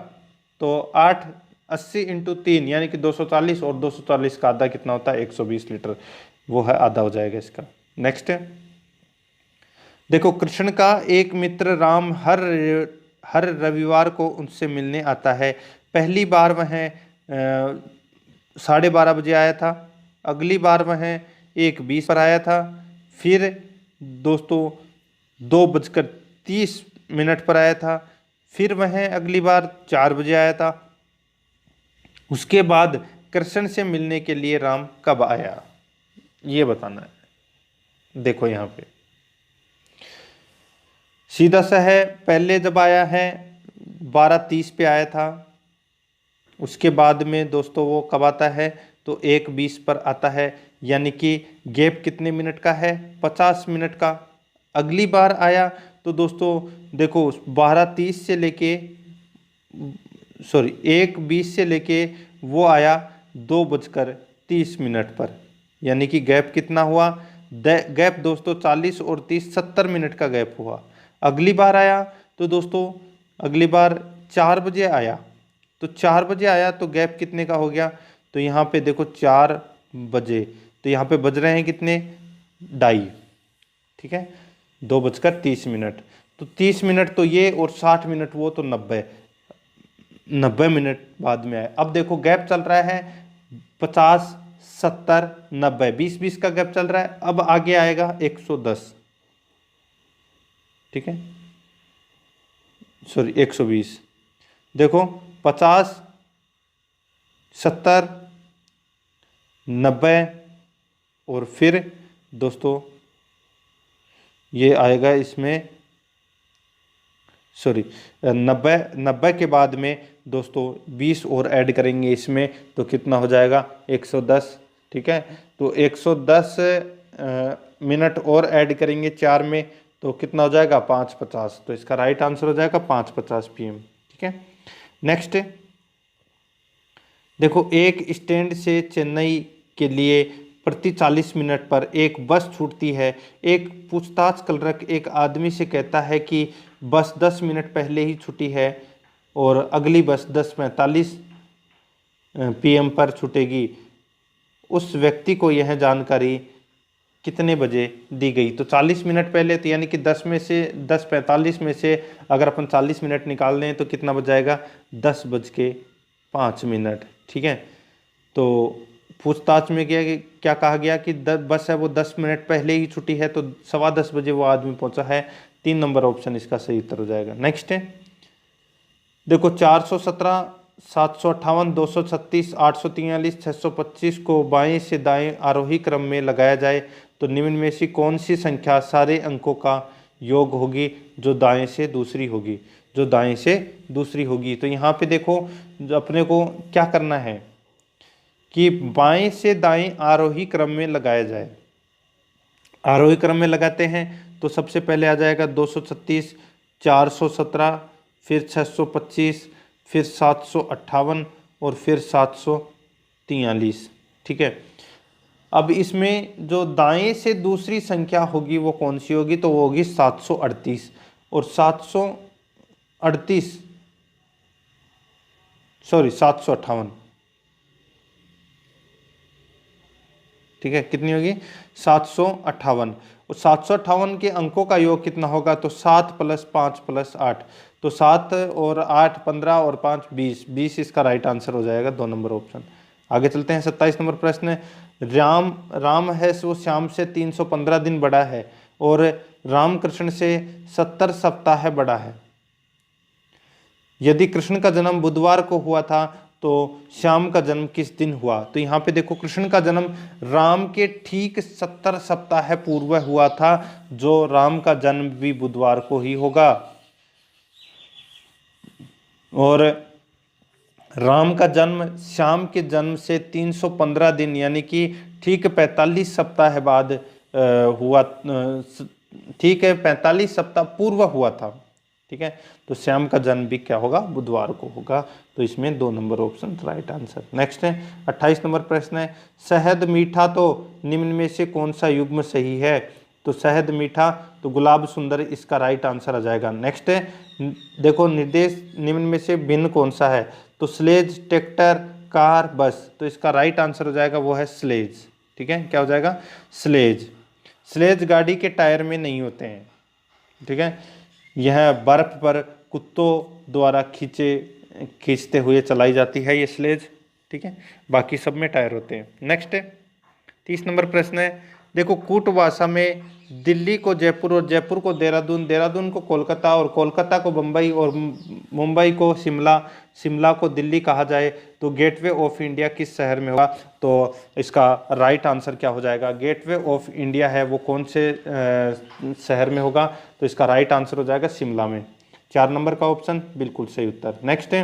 तो 8, 80 इंटू 3 यानी कि 240, और 240 का आधा कितना होता है 120 लीटर, वो है आधा हो जाएगा इसका। नेक्स्ट है, देखो कृष्ण का एक मित्र राम हर रविवार को उनसे मिलने आता है। पहली बार वह 12:30 बजे आया था, अगली बार वह 1:20 पर आया था, फिर दोस्तों 2:30 पर आया था, फिर वह अगली बार 4 बजे आया था। उसके बाद कृष्ण से मिलने के लिए राम कब आया, ये बताना है। देखो यहाँ पे सीधा सा है, पहले जब आया है 12:30 पे आया था, उसके बाद में दोस्तों वो कब आता है, तो 1:20 पर आता है, यानी कि गैप कितने मिनट का है 50 मिनट का। अगली बार आया तो दोस्तों देखो 12:30 से लेके 1:20 से लेके वो आया 2:30 पर, यानी कि गैप कितना हुआ, गैप दोस्तों 40 और 30 70 मिनट का गैप हुआ। अगली बार आया तो दोस्तों अगली बार 4 बजे आया, तो 4 बजे आया तो गैप कितने का हो गया, तो यहाँ पे देखो 4 बजे, तो यहाँ पे बज रहे हैं कितने 2:30, ठीक है, 2:30, तो 30 मिनट तो ये और 60 मिनट वो, तो 90 मिनट बाद में आए। अब देखो गैप चल रहा है 50, 70, 90, 20-20 का गैप चल रहा है। अब आगे आएगा 110, ठीक है, 120। देखो 50, 70, 90, और फिर दोस्तों ये आएगा इसमें 90 के बाद में दोस्तों 20 और ऐड करेंगे इसमें, तो कितना हो जाएगा 110, ठीक है। तो 110 मिनट और ऐड करेंगे 4 में, तो कितना हो जाएगा 5:50, तो इसका राइट आंसर हो जाएगा 5:50 PM, ठीक है। नेक्स्ट देखो, एक स्टैंड से चेन्नई के लिए प्रति 40 मिनट पर एक बस छूटती है। एक पूछताछ क्लर्क एक आदमी से कहता है कि बस 10 मिनट पहले ही छूटी है और अगली बस 10:45 PM पर छूटेगी। उस व्यक्ति को यह जानकारी कितने बजे दी गई, तो 40 मिनट पहले, तो यानी कि 10:45 में से अगर अपन 40 मिनट निकाल लें तो कितना बच जाएगा 10:05, ठीक है। तो पूछताछ में क्या कहा गया कि बस है वो 10 मिनट पहले ही छुट्टी है, तो 10:15 बजे वो आदमी पहुंचा है। 3 नंबर ऑप्शन इसका सही उत्तर हो जाएगा। नेक्स्ट है, देखो 417, 758, 236, 843, 625 को बाएं से दाएं आरोही क्रम में लगाया जाए तो निम्न में से कौन सी संख्या सारे अंकों का योग होगी जो दाएं से दूसरी होगी, जो दाएं से दूसरी होगी। तो यहाँ पे देखो अपने को क्या करना है कि बाएं से दाएं आरोही क्रम में लगाया जाए। आरोही क्रम में लगाते हैं तो सबसे पहले आ जाएगा 236, 417, फिर 625, फिर 758 और फिर 743, ठीक है। अब इसमें जो दाएं से दूसरी संख्या होगी वो कौन सी होगी, तो वो होगी 738, और 758, ठीक है, कितनी होगी 758। और 758 के अंकों का योग कितना होगा, तो 7 + 5 + 8, तो 7 और 8 15 और 5 20, 20 इसका राइट आंसर हो जाएगा 2 नंबर ऑप्शन। आगे चलते हैं 27 नंबर प्रश्न। राम है सो श्याम से 315 दिन बड़ा है और रामकृष्ण से 70 सप्ताह बड़ा है। यदि कृष्ण का जन्म बुधवार को हुआ था तो श्याम का जन्म किस दिन हुआ। तो यहाँ पे देखो कृष्ण का जन्म राम के ठीक 70 सप्ताह पूर्व हुआ था, जो राम का जन्म भी बुधवार को ही होगा। और राम का जन्म श्याम के जन्म से 315 दिन यानी कि ठीक 45 सप्ताह बाद हुआ, ठीक है 45 सप्ताह पूर्व हुआ था। ठीक है, तो श्याम का जन्म भी क्या होगा, बुधवार को होगा। तो इसमें 2 number option right answer. Next है 28 नंबर प्रश्न है, शहद मीठा तो निम्न में से कौन सा युग्म सही है। तो शहद मीठा तो गुलाब सुंदर इसका राइट आंसर आ जाएगा। नेक्स्ट है देखो निर्देश निम्न में से भिन्न कौन सा है। तो स्लेज, ट्रैक्टर, कार, बस, तो इसका राइट आंसर हो जाएगा वो है स्लेज। ठीक है, क्या हो जाएगा, स्लेज। स्लेज गाड़ी के टायर में नहीं होते हैं। ठीक है, यह बर्फ पर कुत्तों द्वारा खींचते हुए चलाई जाती है ये स्लेज। ठीक है, बाकी सब में टायर होते हैं। नेक्स्ट है 30 नंबर प्रश्न है, देखो कूट भाषा में दिल्ली को जयपुर और जयपुर को देहरादून, देहरादून को कोलकाता और कोलकाता को मुंबई और मुंबई को शिमला, शिमला को दिल्ली कहा जाए तो गेटवे ऑफ इंडिया किस शहर में होगा। तो इसका राइट आंसर क्या हो जाएगा, गेटवे ऑफ इंडिया है वो कौन से शहर में होगा। तो इसका राइट आंसर हो जाएगा शिमला में। 4 नंबर का ऑप्शन बिल्कुल सही उत्तर। नेक्स्ट है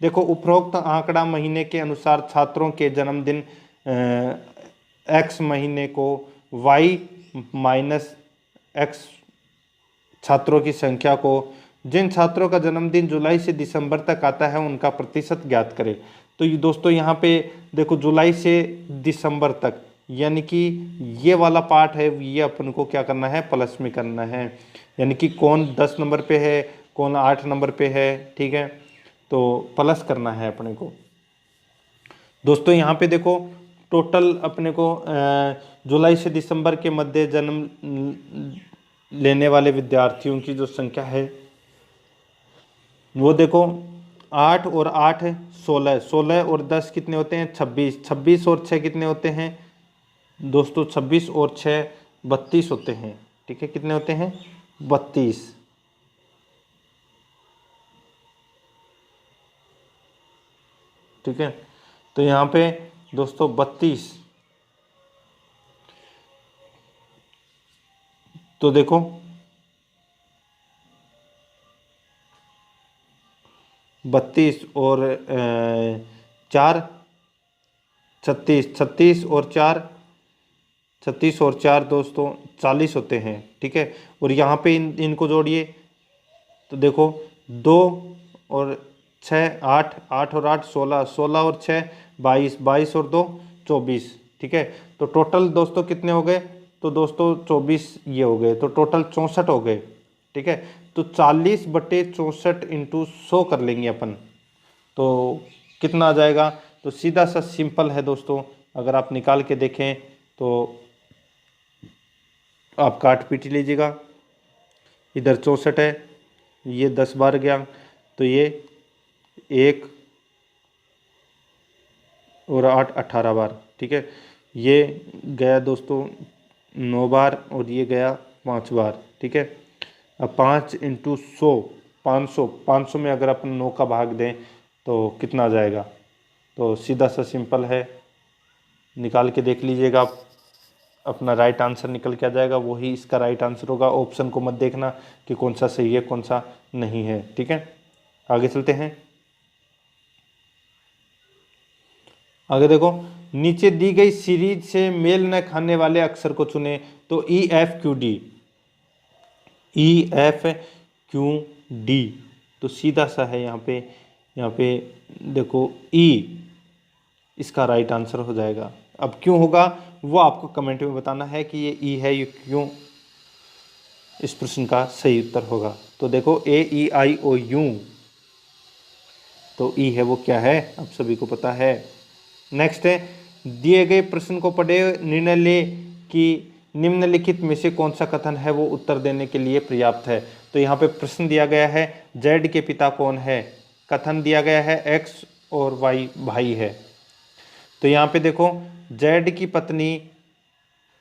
देखो उपरोक्त आंकड़ा महीने के अनुसार छात्रों के जन्मदिन x महीने को y - x छात्रों की संख्या को, जिन छात्रों का जन्मदिन जुलाई से दिसंबर तक आता है उनका प्रतिशत ज्ञात करें। तो ये दोस्तों यहाँ पे देखो जुलाई से दिसंबर तक यानी कि ये वाला पार्ट है ये अपन को क्या करना है, प्लस में करना है। यानी कि कौन 10 नंबर पे है, कौन 8 नंबर पे है। ठीक है, तो प्लस करना है अपने को। दोस्तों यहाँ पे देखो टोटल अपने को जुलाई से दिसंबर के मध्य जन्म लेने वाले विद्यार्थियों की जो संख्या है वो देखो 8 और 8 16, 16 और 10 कितने होते हैं 26, 26 और 6 कितने होते हैं दोस्तों 26 और 6 32 होते हैं। ठीक है, कितने होते हैं 32। ठीक है, तो यहाँ पे दोस्तों 32, तो देखो 32 और 4 36, 36 और 4 36 और 4 दोस्तों 40 होते हैं। ठीक है, और यहाँ पे इनको जोड़िए तो देखो 2 और 6 8, 8 और 8 16, 16 और 6 22, 22 और 2 24। ठीक है, तो टोटल दोस्तों कितने हो गए, तो दोस्तों 24 ये हो गए, तो टोटल 64 हो गए। ठीक है, तो 40/64 × 100 कर लेंगे अपन, तो कितना आ जाएगा। तो सीधा सा सिंपल है दोस्तों, अगर आप निकाल के देखें तो आप काट पीट लीजिएगा। इधर 64 है, ये 10 बार गया तो ये 1 और 8 18 बार। ठीक है, ये गया दोस्तों 9 बार और ये गया 5 बार। ठीक है, अब 5 × 100 500, 500 में अगर अपन 9 का भाग दें तो कितना आ जाएगा। तो सीधा सा सिंपल है, निकाल के देख लीजिएगा आप, अपना राइट आंसर निकल के आ जाएगा, वही इसका राइट आंसर होगा। ऑप्शन को मत देखना कि कौन सा सही है कौन सा नहीं है। ठीक है, आगे चलते हैं। आगे देखो नीचे दी गई सीरीज से मेल न खाने वाले अक्षर को चुने। तो EFQD, EFQD तो सीधा सा है यहाँ पे देखो E इसका राइट आंसर हो जाएगा। अब क्यों होगा वो आपको कमेंट में बताना है कि ये E है, ये क्यों इस प्रश्न का सही उत्तर होगा। तो देखो AEIOU तो E है वो क्या है आप सभी को पता है। नेक्स्ट है दिए गए प्रश्न को पढ़े, निर्णय ले कि निम्नलिखित में से कौन सा कथन है वो उत्तर देने के लिए पर्याप्त है। तो यहाँ पे प्रश्न दिया गया है जेड के पिता कौन है, कथन दिया गया है एक्स और वाई भाई है। तो यहाँ पे देखो जेड की पत्नी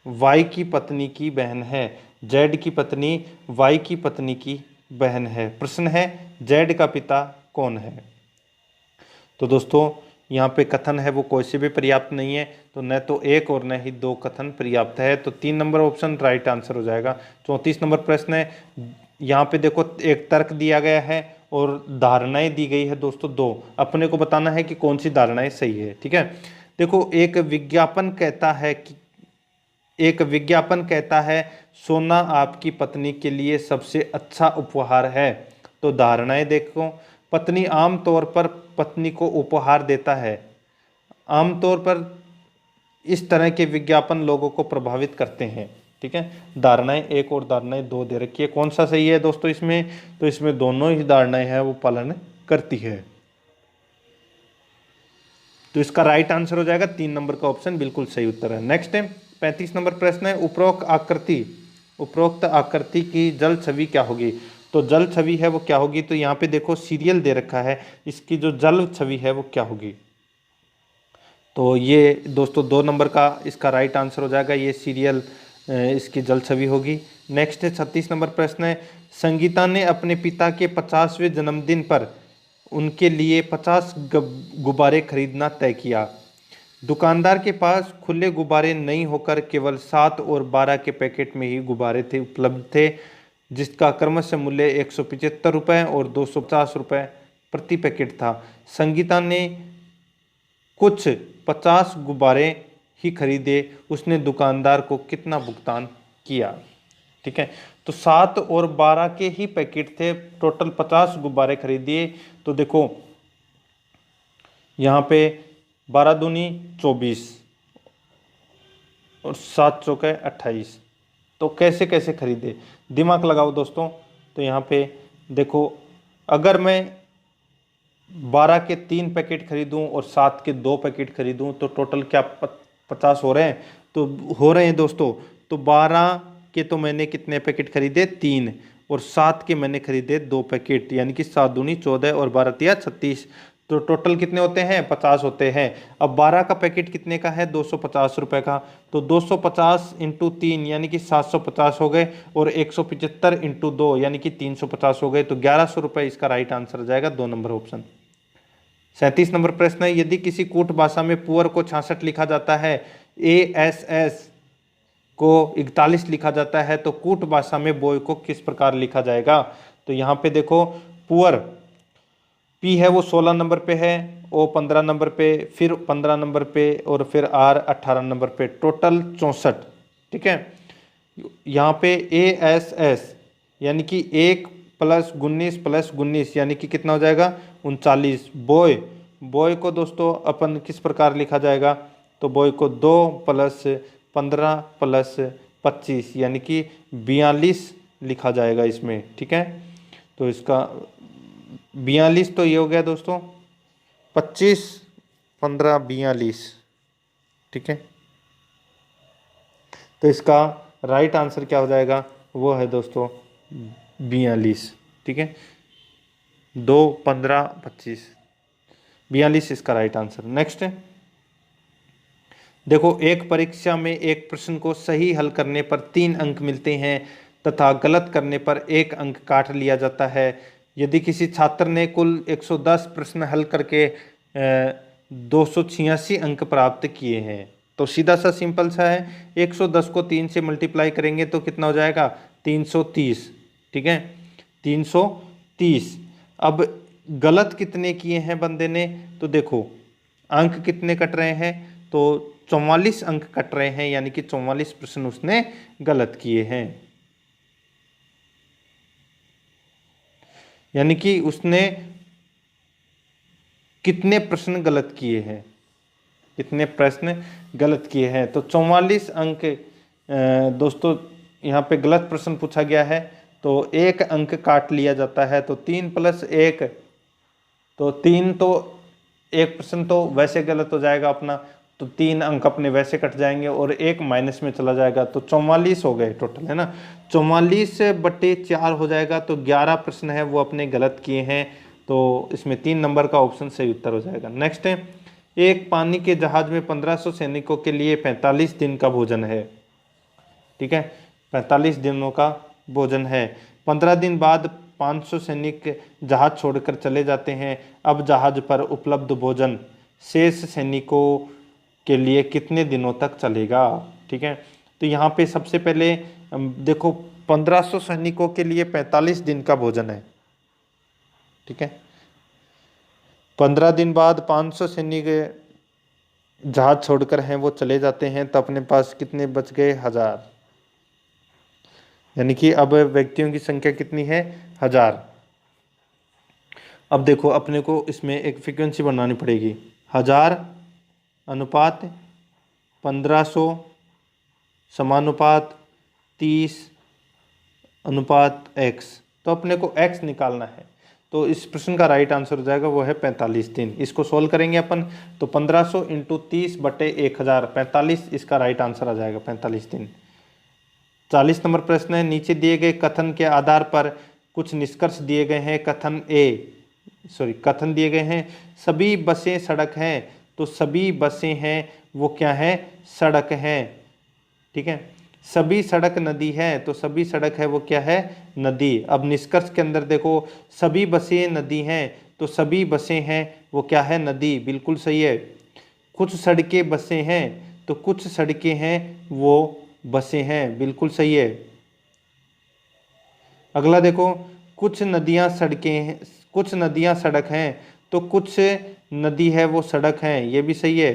वाई की पत्नी की बहन है, जेड की पत्नी वाई की पत्नी की बहन है। प्रश्न है जेड का पिता कौन है। तो दोस्तों यहाँ पे कथन है वो कोई से भी पर्याप्त नहीं है, तो न तो एक और न ही दो कथन पर्याप्त है, तो 3 नंबर ऑप्शन राइट आंसर हो जाएगा। 34 नंबर प्रश्न है, यहाँ पे देखो एक तर्क दिया गया है और धारणाएं दी गई है दोस्तों दो, अपने को बताना है कि कौन सी धारणाएं सही है। ठीक है, देखो एक विज्ञापन कहता है सोना आपकी पत्नी के लिए सबसे अच्छा उपहार है। तो धारणाएं देखो, पत्नी आमतौर पर पत्नी को उपहार देता है। आमतौर पर इस तरह के विज्ञापन लोगों को प्रभावित करते हैं। ठीक है, धारणाएं एक और धारणाएं दो दे रखी है, कौन सा सही है दोस्तों इसमें, तो इसमें दोनों ही धारणाएं हैं वो पालन करती है। तो इसका राइट आंसर हो जाएगा 3 नंबर का ऑप्शन बिल्कुल सही उत्तर है। नेक्स्ट है 35 नंबर प्रश्न है, उपरोक्त आकृति की जल छवि क्या होगी। तो जल छवि है वो क्या होगी, तो यहाँ पे देखो सीरियल दे रखा है, इसकी जो जल छवि है वो क्या होगी। तो ये दोस्तों 2 नंबर का इसका राइट आंसर हो जाएगा, ये सीरियल इसकी जल छवि होगी। नेक्स्ट है 36 नंबर प्रश्न है, संगीता ने अपने पिता के 50वें जन्मदिन पर उनके लिए 50 गुब्बारे खरीदना तय किया। दुकानदार के पास खुले गुब्बारे नहीं होकर केवल 7 और 12 के पैकेट में ही गुब्बारे थे उपलब्ध थे, जिसका क्रमशः मूल्य 175 रुपये और 250 रुपये प्रति पैकेट था। संगीता ने कुछ 50 गुब्बारे ही खरीदे, उसने दुकानदार को कितना भुगतान किया। ठीक है, तो 7 और 12 के ही पैकेट थे, टोटल 50 गुब्बारे खरीदिए। तो देखो यहाँ पे 12 दूनी 24 और 7 चौके 28, तो कैसे कैसे खरीदे, दिमाग लगाओ दोस्तों। तो यहाँ पे देखो अगर मैं 12 के 3 पैकेट खरीदूं और 7 के 2 पैकेट खरीदूं तो टोटल क्या 50 हो रहे हैं, तो हो रहे हैं दोस्तों। तो 12 के तो मैंने कितने पैकेट खरीदे 3 और 7 के मैंने खरीदे 2 पैकेट, यानी कि 7 दूनी 14 और 12 तिया 36, तो टोटल कितने होते हैं 50 होते हैं। अब 12 का पैकेट कितने का है 250 रुपये का, तो 250 इंटू 3 यानी कि 750 हो गए और 175 इंटू 2 यानी कि 350 हो गए, तो 1100 रुपये इसका राइट आंसर हो जाएगा 2 नंबर ऑप्शन। 37 नंबर प्रश्न है, यदि किसी कूट भाषा में पुअर को 66 लिखा जाता है, ASS को 41 लिखा जाता है, तो कूट भाषा में बॉय को किस प्रकार लिखा जाएगा। तो यहाँ पे देखो पुअर P है वो 16 नंबर पे है, O 15 नंबर पे, फिर 15 नंबर पे और फिर R 18 नंबर पे, टोटल 64। ठीक है, यहाँ पे ASS यानी कि 1 + 19 + 19 यानी कि कितना हो जाएगा 39। बॉय को दोस्तों अपन किस प्रकार लिखा जाएगा, तो बॉय को 2 + 15 + 25 यानी कि 42 लिखा जाएगा इसमें। ठीक है, तो इसका 42 तो ये हो गया दोस्तों, 25 15 42। ठीक है, तो इसका राइट आंसर क्या हो जाएगा, वो है दोस्तों 42। ठीक है, 2 15 25 42 इसका राइट आंसर। नेक्स्ट है देखो, एक परीक्षा में एक प्रश्न को सही हल करने पर 3 अंक मिलते हैं तथा गलत करने पर 1 अंक काट लिया जाता है। यदि किसी छात्र ने कुल 110 प्रश्न हल करके 286 अंक प्राप्त किए हैं, तो सीधा सा सिंपल सा है, 110 को 3 से मल्टीप्लाई करेंगे तो कितना हो जाएगा 330। ठीक है, 330। अब गलत कितने किए हैं बंदे ने, तो देखो अंक कितने कट रहे हैं, तो 44 अंक कट रहे हैं, यानी कि 44 प्रश्न उसने गलत किए हैं, यानी कि उसने कितने प्रश्न गलत किए हैं, कितने प्रश्न गलत किए हैं। तो 44 अंक दोस्तों यहाँ पे गलत प्रश्न पूछा गया है, तो 1 अंक काट लिया जाता है, तो 3 + 1, तो 3 तो 1 प्रश्न तो वैसे गलत हो जाएगा अपना, तो 3 अंक अपने वैसे कट जाएंगे और 1 माइनस में चला जाएगा, तो 44 हो गए टोटल, है ना। 44/4 हो जाएगा। तो 11 प्रश्न है वो अपने गलत किए हैं, तो इसमें 3 नंबर का ऑप्शन सही उत्तर हो जाएगा। नेक्स्ट है, एक पानी के जहाज में 1500 सैनिकों के लिए 45 दिन का भोजन है। ठीक है, 45 दिनों का भोजन है। 15 दिन बाद 500 सैनिक जहाज छोड़कर चले जाते हैं। अब जहाज पर उपलब्ध भोजन शेष सैनिकों के लिए कितने दिनों तक चलेगा। ठीक है, तो यहाँ पे सबसे पहले देखो 1500 सैनिकों के लिए 45 दिन का भोजन है। ठीक है, 15 दिन बाद 500 सैनिक जहाज छोड़कर हैं वो चले जाते हैं, तो अपने पास कितने बच गए, 1000। यानी कि अब व्यक्तियों की संख्या कितनी है, 1000। अब देखो अपने को इसमें एक फ्रीक्वेंसी बनानी पड़ेगी, 1000 अनुपात 1500 समानुपात 30 अनुपात x। तो अपने को x निकालना है, तो इस प्रश्न का राइट आंसर हो जाएगा वो है 45 दिन। इसको सोल्व करेंगे अपन, तो 1500 × 30/1000, 45 इसका राइट आंसर आ जाएगा, 45 दिन। 40 नंबर प्रश्न है, नीचे दिए गए कथन के आधार पर कुछ निष्कर्ष दिए गए हैं। कथन दिए गए हैं, सभी बसें सड़क हैं, तो सभी बसें हैं वो क्या है, सड़क हैं। ठीक है, सभी सड़क नदी है, तो सभी सड़क है वो क्या है, नदी। अब निष्कर्ष के अंदर देखो, सभी बसें नदी हैं, तो सभी बसें हैं वो क्या है, नदी, बिल्कुल सही है। कुछ सड़कें बसें हैं, तो कुछ सड़कें हैं वो बसें हैं, बिल्कुल सही है। अगला देखो, कुछ नदियां सड़कें हैं, कुछ नदियां सड़क हैं, तो कुछ नदी है वो सड़क हैं, ये भी सही है।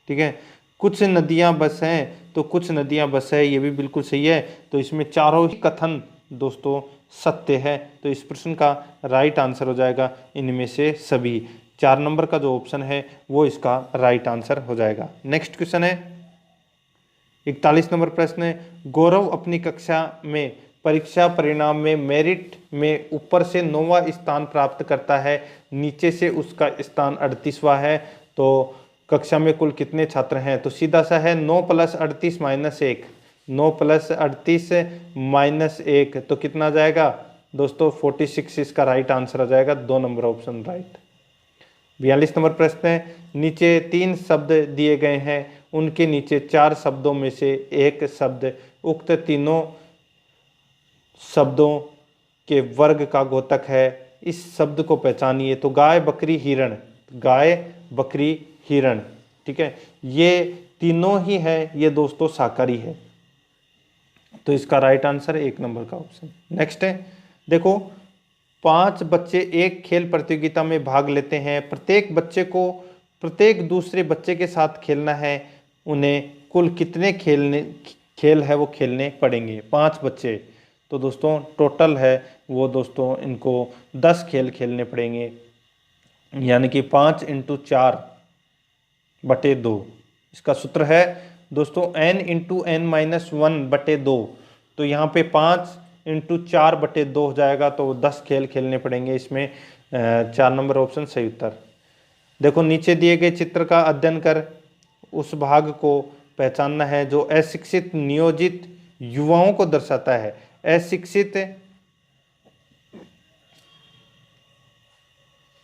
ठीक है, कुछ नदियां बस हैं, तो कुछ नदियां बस है, ये भी बिल्कुल सही है। तो इसमें चारों ही कथन दोस्तों सत्य है, तो इस प्रश्न का राइट आंसर हो जाएगा इनमें से सभी। 4 नंबर का जो ऑप्शन है वो इसका राइट आंसर हो जाएगा। नेक्स्ट क्वेश्चन है 41 नंबर प्रश्न है, गौरव अपनी कक्षा में परीक्षा परिणाम में मेरिट में ऊपर से 9वां स्थान प्राप्त करता है, नीचे से उसका स्थान 38वां है। तो कक्षा में कुल कितने छात्र हैं, तो सीधा सा है 9 + 38 - 1, 9 + 38 - 1, तो कितना जाएगा दोस्तों, 46 इसका राइट आंसर आ जाएगा, 2 नंबर ऑप्शन राइट। 42 नंबर प्रश्न है, नीचे 3 शब्द दिए गए हैं, उनके नीचे 4 शब्दों में से एक शब्द उक्त तीनों शब्दों के वर्ग का द्योतक है, इस शब्द को पहचानिए। तो गाय बकरी हिरण, गाय बकरी हिरण। ठीक है, ये तीनों ही है ये दोस्तों शाकाहारी है, तो इसका राइट आंसर है 1 नंबर का ऑप्शन। नेक्स्ट है देखो, 5 बच्चे एक खेल प्रतियोगिता में भाग लेते हैं, प्रत्येक बच्चे को प्रत्येक दूसरे बच्चे के साथ खेलना है, उन्हें कुल कितने खेल है वो खेलने पड़ेंगे, 5 बच्चे। तो दोस्तों टोटल है वो दोस्तों इनको 10 खेल खेलने पड़ेंगे, यानी कि 5 × 4/2। इसका सूत्र है दोस्तों n × n-1/2। तो यहाँ पे 5 × 4/2 हो जाएगा, तो 10 खेल खेलने पड़ेंगे। इसमें 4 नंबर ऑप्शन सही उत्तर। देखो नीचे दिए गए चित्र का अध्ययन कर उस भाग को पहचानना है जो अशिक्षित नियोजित युवाओं को दर्शाता है। अशिक्षित,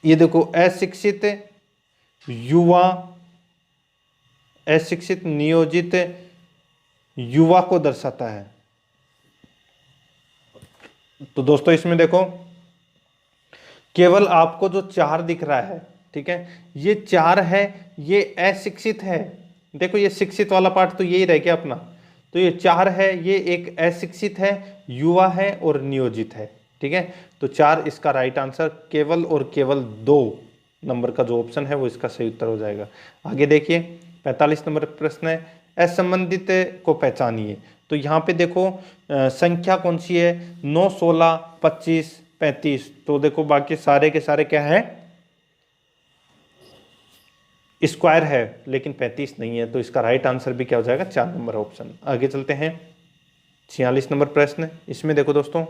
ये देखो अशिक्षित युवा, अशिक्षित नियोजित युवा को दर्शाता है। तो दोस्तों इसमें देखो केवल आपको जो 4 दिख रहा है, ठीक है, ये 4 है, ये अशिक्षित है। देखो ये शिक्षित वाला पार्ट तो यही रह गया अपना, तो ये 4 है, ये एक अशिक्षित है, युवा है और नियोजित है। ठीक है, तो 4 इसका राइट आंसर, केवल और केवल 2 नंबर का जो ऑप्शन है वो इसका सही उत्तर हो जाएगा। आगे देखिए 45 नंबर प्रश्न है, असंबंधित को पहचानिए। तो यहाँ पे देखो संख्या कौन सी है, 9, 16, 25, 35। तो देखो बाकी सारे के सारे क्या है, स्क्वायर है, लेकिन 35 नहीं है, तो इसका राइट आंसर भी क्या हो जाएगा, 4 नंबर ऑप्शन। आगे चलते हैं 46 नंबर प्रश्न। इसमें देखो दोस्तों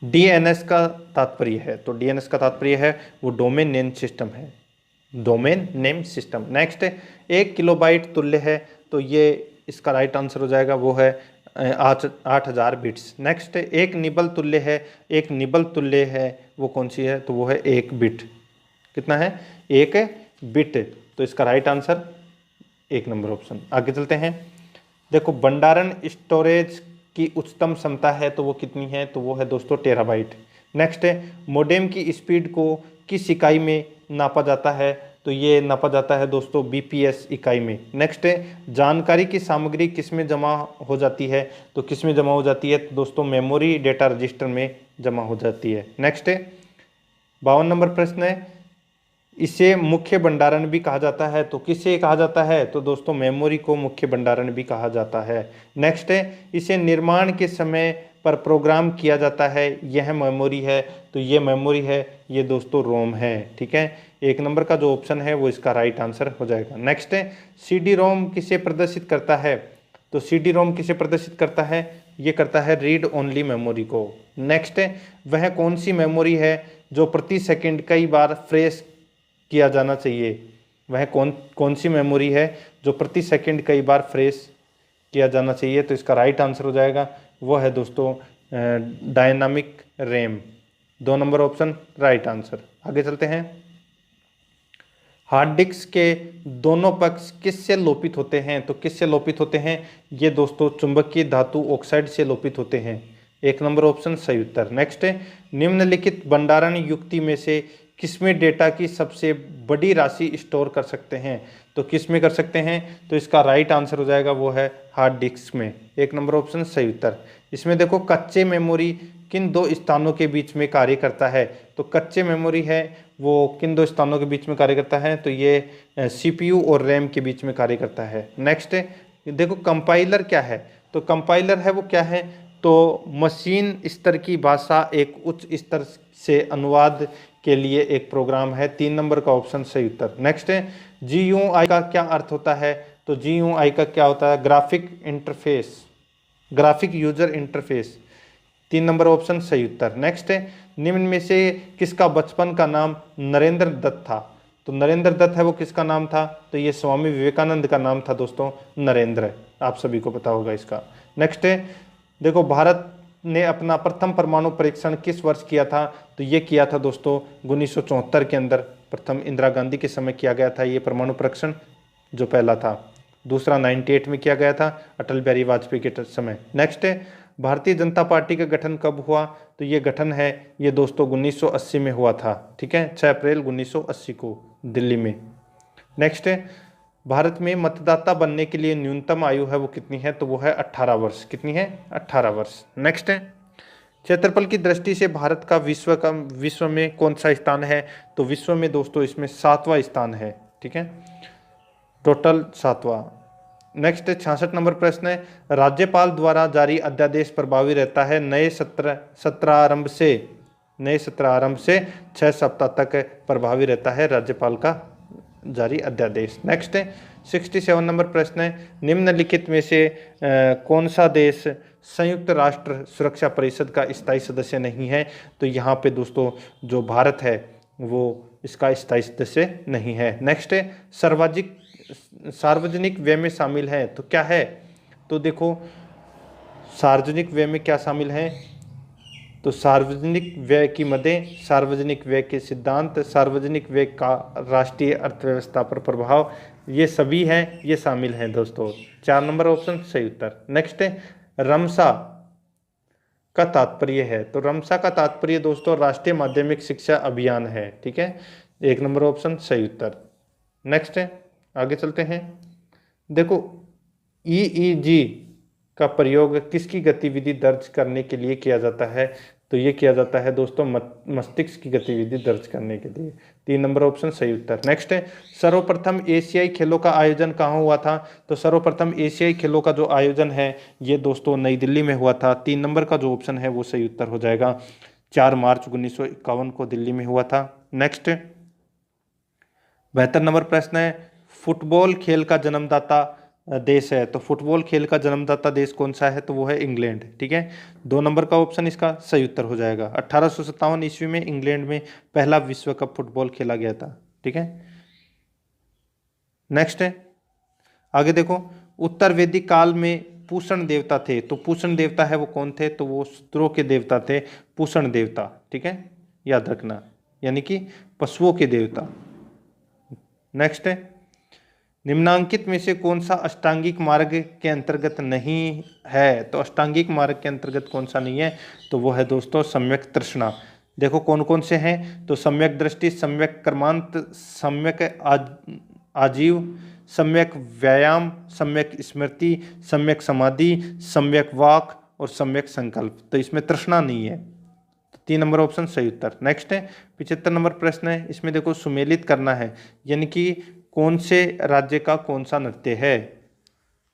डीएनएस का तात्पर्य है, तो डीएनएस का तात्पर्य है वो डोमेन नेम सिस्टम है। Domain name system. Next 1 kilobyte तुल्य है, तो ये इसका राइट आंसर हो जाएगा, वो है 8000 बिट्स। नेक्स्ट 1 निबल तुल्य है, 1 निबल तुल्य है वो कौन सी है, तो वो है 1 बिट। कितना है, 1 बिट, तो इसका राइट आंसर 1 नंबर ऑप्शन। आगे चलते हैं। देखो भंडारण स्टोरेज की उच्चतम क्षमता है तो वो कितनी है, तो वो है दोस्तों टेराबाइट। नेक्स्ट है मोडेम की स्पीड को किस इकाई में नापा जाता है, तो ये नापा जाता है दोस्तों बीपीएस इकाई में। नेक्स्ट है जानकारी की सामग्री किस में जमा हो जाती है, तो किस में जमा हो जाती है, तो दोस्तों मेमोरी डेटा रजिस्टर में जमा हो जाती है। नेक्स्ट है 52 नंबर प्रश्न है, इसे मुख्य भंडारण भी कहा जाता है, तो किसे कहा जाता है, तो दोस्तों मेमोरी को मुख्य भंडारण भी कहा जाता है। नेक्स्ट है इसे निर्माण के समय पर प्रोग्राम किया जाता है, यह मेमोरी है, तो ये मेमोरी है, ये दोस्तों रोम है। ठीक है, 1 नंबर का जो ऑप्शन है वो इसका राइट आंसर हो जाएगा। नेक्स्ट है सीडी रोम किसे प्रदर्शित करता है, तो सीडी रोम किसे प्रदर्शित करता है, ये करता है रीड ओनली मेमोरी को। नेक्स्ट है वह कौन सी मेमोरी है जो प्रति सेकंड कई बार फ्रेश किया जाना चाहिए, वह कौन सी मेमोरी है जो प्रति सेकंड कई बार फ्रेश किया जाना चाहिए, तो इसका राइट आंसर हो जाएगा, वो है दोस्तों dynamic RAM. 2 number option right answer. आगे चलते हैं। हार्ड डिस्क के दोनों पक्ष किससे लोपित होते हैं, तो किससे लोपित होते हैं, ये दोस्तों चुंबकीय धातु ऑक्साइड से लोपित होते हैं। 1 नंबर ऑप्शन सही उत्तर। नेक्स्ट है निम्नलिखित भंडारण युक्ति में से किसमें डेटा की सबसे बड़ी राशि स्टोर कर सकते हैं, तो किस में कर सकते हैं, तो इसका राइट आंसर हो जाएगा, वो है हार्ड डिस्क में। 1 नंबर ऑप्शन सही उत्तर। इसमें देखो कच्चे मेमोरी किन 2 स्थानों के बीच में कार्य करता है, तो कच्चे मेमोरी है वो किन 2 स्थानों के बीच में कार्य करता है, तो ये सीपीयू और रैम के बीच में कार्य करता है। नेक्स्ट देखो कंपाइलर क्या है, तो कंपाइलर है वो क्या है, तो मशीन स्तर की भाषा एक उच्च स्तर से अनुवाद के लिए एक प्रोग्राम है। 3 नंबर का ऑप्शन सही उत्तर। नेक्स्ट है GUI का क्या अर्थ होता है, तो GUI का क्या होता है, graphic interface, graphic user interface. 3 number option सही उत्तर। नेक्स्ट है निम्न में से किसका बचपन का नाम नरेंद्र दत्त था, तो नरेंद्र दत्त है वो किसका नाम था, तो ये स्वामी विवेकानंद का नाम था दोस्तों नरेंद्र, आप सभी को पता होगा इसका। नेक्स्ट है देखो भारत ने अपना प्रथम परमाणु परीक्षण किस वर्ष किया था, तो ये किया था दोस्तों 1974 के अंदर, प्रथम इंदिरा गांधी के समय किया गया था ये परमाणु परीक्षण जो पहला था। दूसरा 98 में किया गया था अटल बिहारी वाजपेयी के समय। नेक्स्ट है भारतीय जनता पार्टी का गठन कब हुआ, तो ये गठन है ये दोस्तों 1980 में हुआ था। ठीक है, 6 अप्रैल 1980 को दिल्ली में। नेक्स्ट है भारत में मतदाता बनने के लिए न्यूनतम आयु है वो कितनी है, तो वो है 18 वर्ष। कितनी है, 18 वर्ष। नेक्स्ट है क्षेत्रफल की दृष्टि से भारत का विश्व में कौन सा स्थान है, तो विश्व में दोस्तों इसमें 7वां स्थान है। ठीक है, टोटल 7वां। नेक्स्ट 66 नंबर प्रश्न है राज्यपाल द्वारा जारी अध्यादेश प्रभावी रहता है नए सत्रारंभ से 6 सप्ताह तक प्रभावी रहता है राज्यपाल का जारी अध्यादेश। नेक्स्ट 67 नंबर प्रश्न है निम्नलिखित में से कौन सा देश संयुक्त राष्ट्र सुरक्षा परिषद का स्थायी सदस्य नहीं है, तो यहाँ पे दोस्तों जो भारत है वो इसका स्थायी सदस्य नहीं है। नेक्स्ट सार्वजनिक व्यय में शामिल है, तो क्या है, तो देखो सार्वजनिक व्यय में क्या शामिल है, तो सार्वजनिक व्यय की मदें, सार्वजनिक व्यय के सिद्धांत, सार्वजनिक व्यय का राष्ट्रीय अर्थव्यवस्था पर प्रभाव, ये सभी हैं, ये शामिल हैं दोस्तों। 4 नंबर ऑप्शन सही उत्तर। नेक्स्ट रमसा का तात्पर्य है, तो रमसा का तात्पर्य दोस्तों राष्ट्रीय माध्यमिक शिक्षा अभियान है। ठीक है, 1 नंबर ऑप्शन सही उत्तर। नेक्स्ट आगे चलते हैं। देखो EEG का प्रयोग किसकी गतिविधि दर्ज करने के लिए किया जाता है, तो ये किया जाता है दोस्तों मस्तिष्क की गतिविधि दर्ज करने के लिए। 3 नंबर ऑप्शन सही उत्तर। नेक्स्ट सर्वप्रथम एशियाई खेलों का आयोजन कहाँ हुआ था, तो सर्वप्रथम एशियाई खेलों का जो आयोजन है ये दोस्तों नई दिल्ली में हुआ था। 3 नंबर का जो ऑप्शन है वो सही उत्तर हो जाएगा। 4 मार्च 1951 को दिल्ली में हुआ था। नेक्स्ट 72 नंबर प्रश्न है फुटबॉल खेल का जन्मदाता देश है, तो फुटबॉल खेल का जन्मदाता देश कौन सा है, तो वो है इंग्लैंड। ठीक है, 2 नंबर का ऑप्शन इसका सही उत्तर हो जाएगा। 1857 ईस्वी में इंग्लैंड में पहला विश्व कप फुटबॉल खेला गया था। ठीक है, नेक्स्ट है, आगे देखो, उत्तर वैदिक काल में पूषण देवता थे, तो पूषण देवता है वो कौन थे, तो वो शूद्रों के देवता थे, पूषण देवता, ठीक है, याद रखना, यानी कि पशुओं के देवता। नेक्स्ट है, निम्नांकित में से कौन सा अष्टांगिक मार्ग के अंतर्गत नहीं है, तो अष्टांगिक मार्ग के अंतर्गत कौन सा नहीं है, तो वो है दोस्तों सम्यक तृष्णा। देखो कौन कौन से हैं, तो सम्यक दृष्टि, सम्यक कर्मांत, सम्यक आजीव, सम्यक व्यायाम, सम्यक स्मृति, सम्यक समाधि, सम्यक वाक और सम्यक संकल्प। तो इसमें तृष्णा नहीं है, तो 3 नंबर ऑप्शन सही उत्तर। नेक्स्ट है 75 नंबर प्रश्न है, इसमें देखो सुमेलित करना है, यानी कि कौन से राज्य का कौन सा नृत्य है,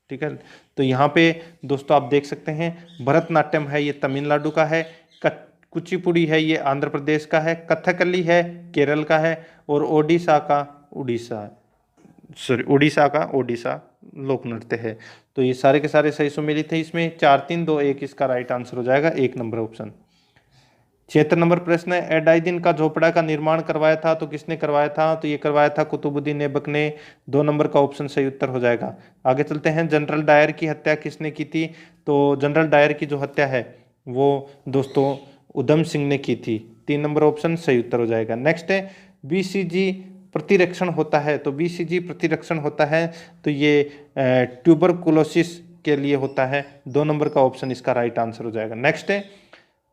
ठीक है। तो यहाँ पे दोस्तों आप देख सकते हैं, भरतनाट्यम है ये तमिलनाडु का है, कुचिपुड़ी है ये आंध्र प्रदेश का है, कथकली है केरल का है, और ओडिशा का ओडिशा लोक नृत्य है। तो ये सारे के सारे सही सुमेलित है, इसमें 4 3 2 1 इसका राइट आंसर हो जाएगा, 1 नंबर ऑप्शन। 76 नंबर प्रश्न है, एडाइदिन का झोपड़ा का निर्माण करवाया था, तो किसने करवाया था, तो ये करवाया था कुतुबुद्दीन ऐबक ने, 2 नंबर का ऑप्शन सही उत्तर हो जाएगा। आगे चलते हैं, जनरल डायर की हत्या किसने की थी, तो जनरल डायर की जो हत्या है वो दोस्तों उधम सिंह ने की थी, 3 नंबर ऑप्शन सही उत्तर हो जाएगा। नेक्स्ट है, बीसीजी प्रतिरक्षण होता है, तो बीसीजी प्रतिरक्षण होता है तो ये ट्यूबरकुलोसिस के लिए होता है, 2 नंबर का ऑप्शन इसका राइट आंसर हो जाएगा। नेक्स्ट है,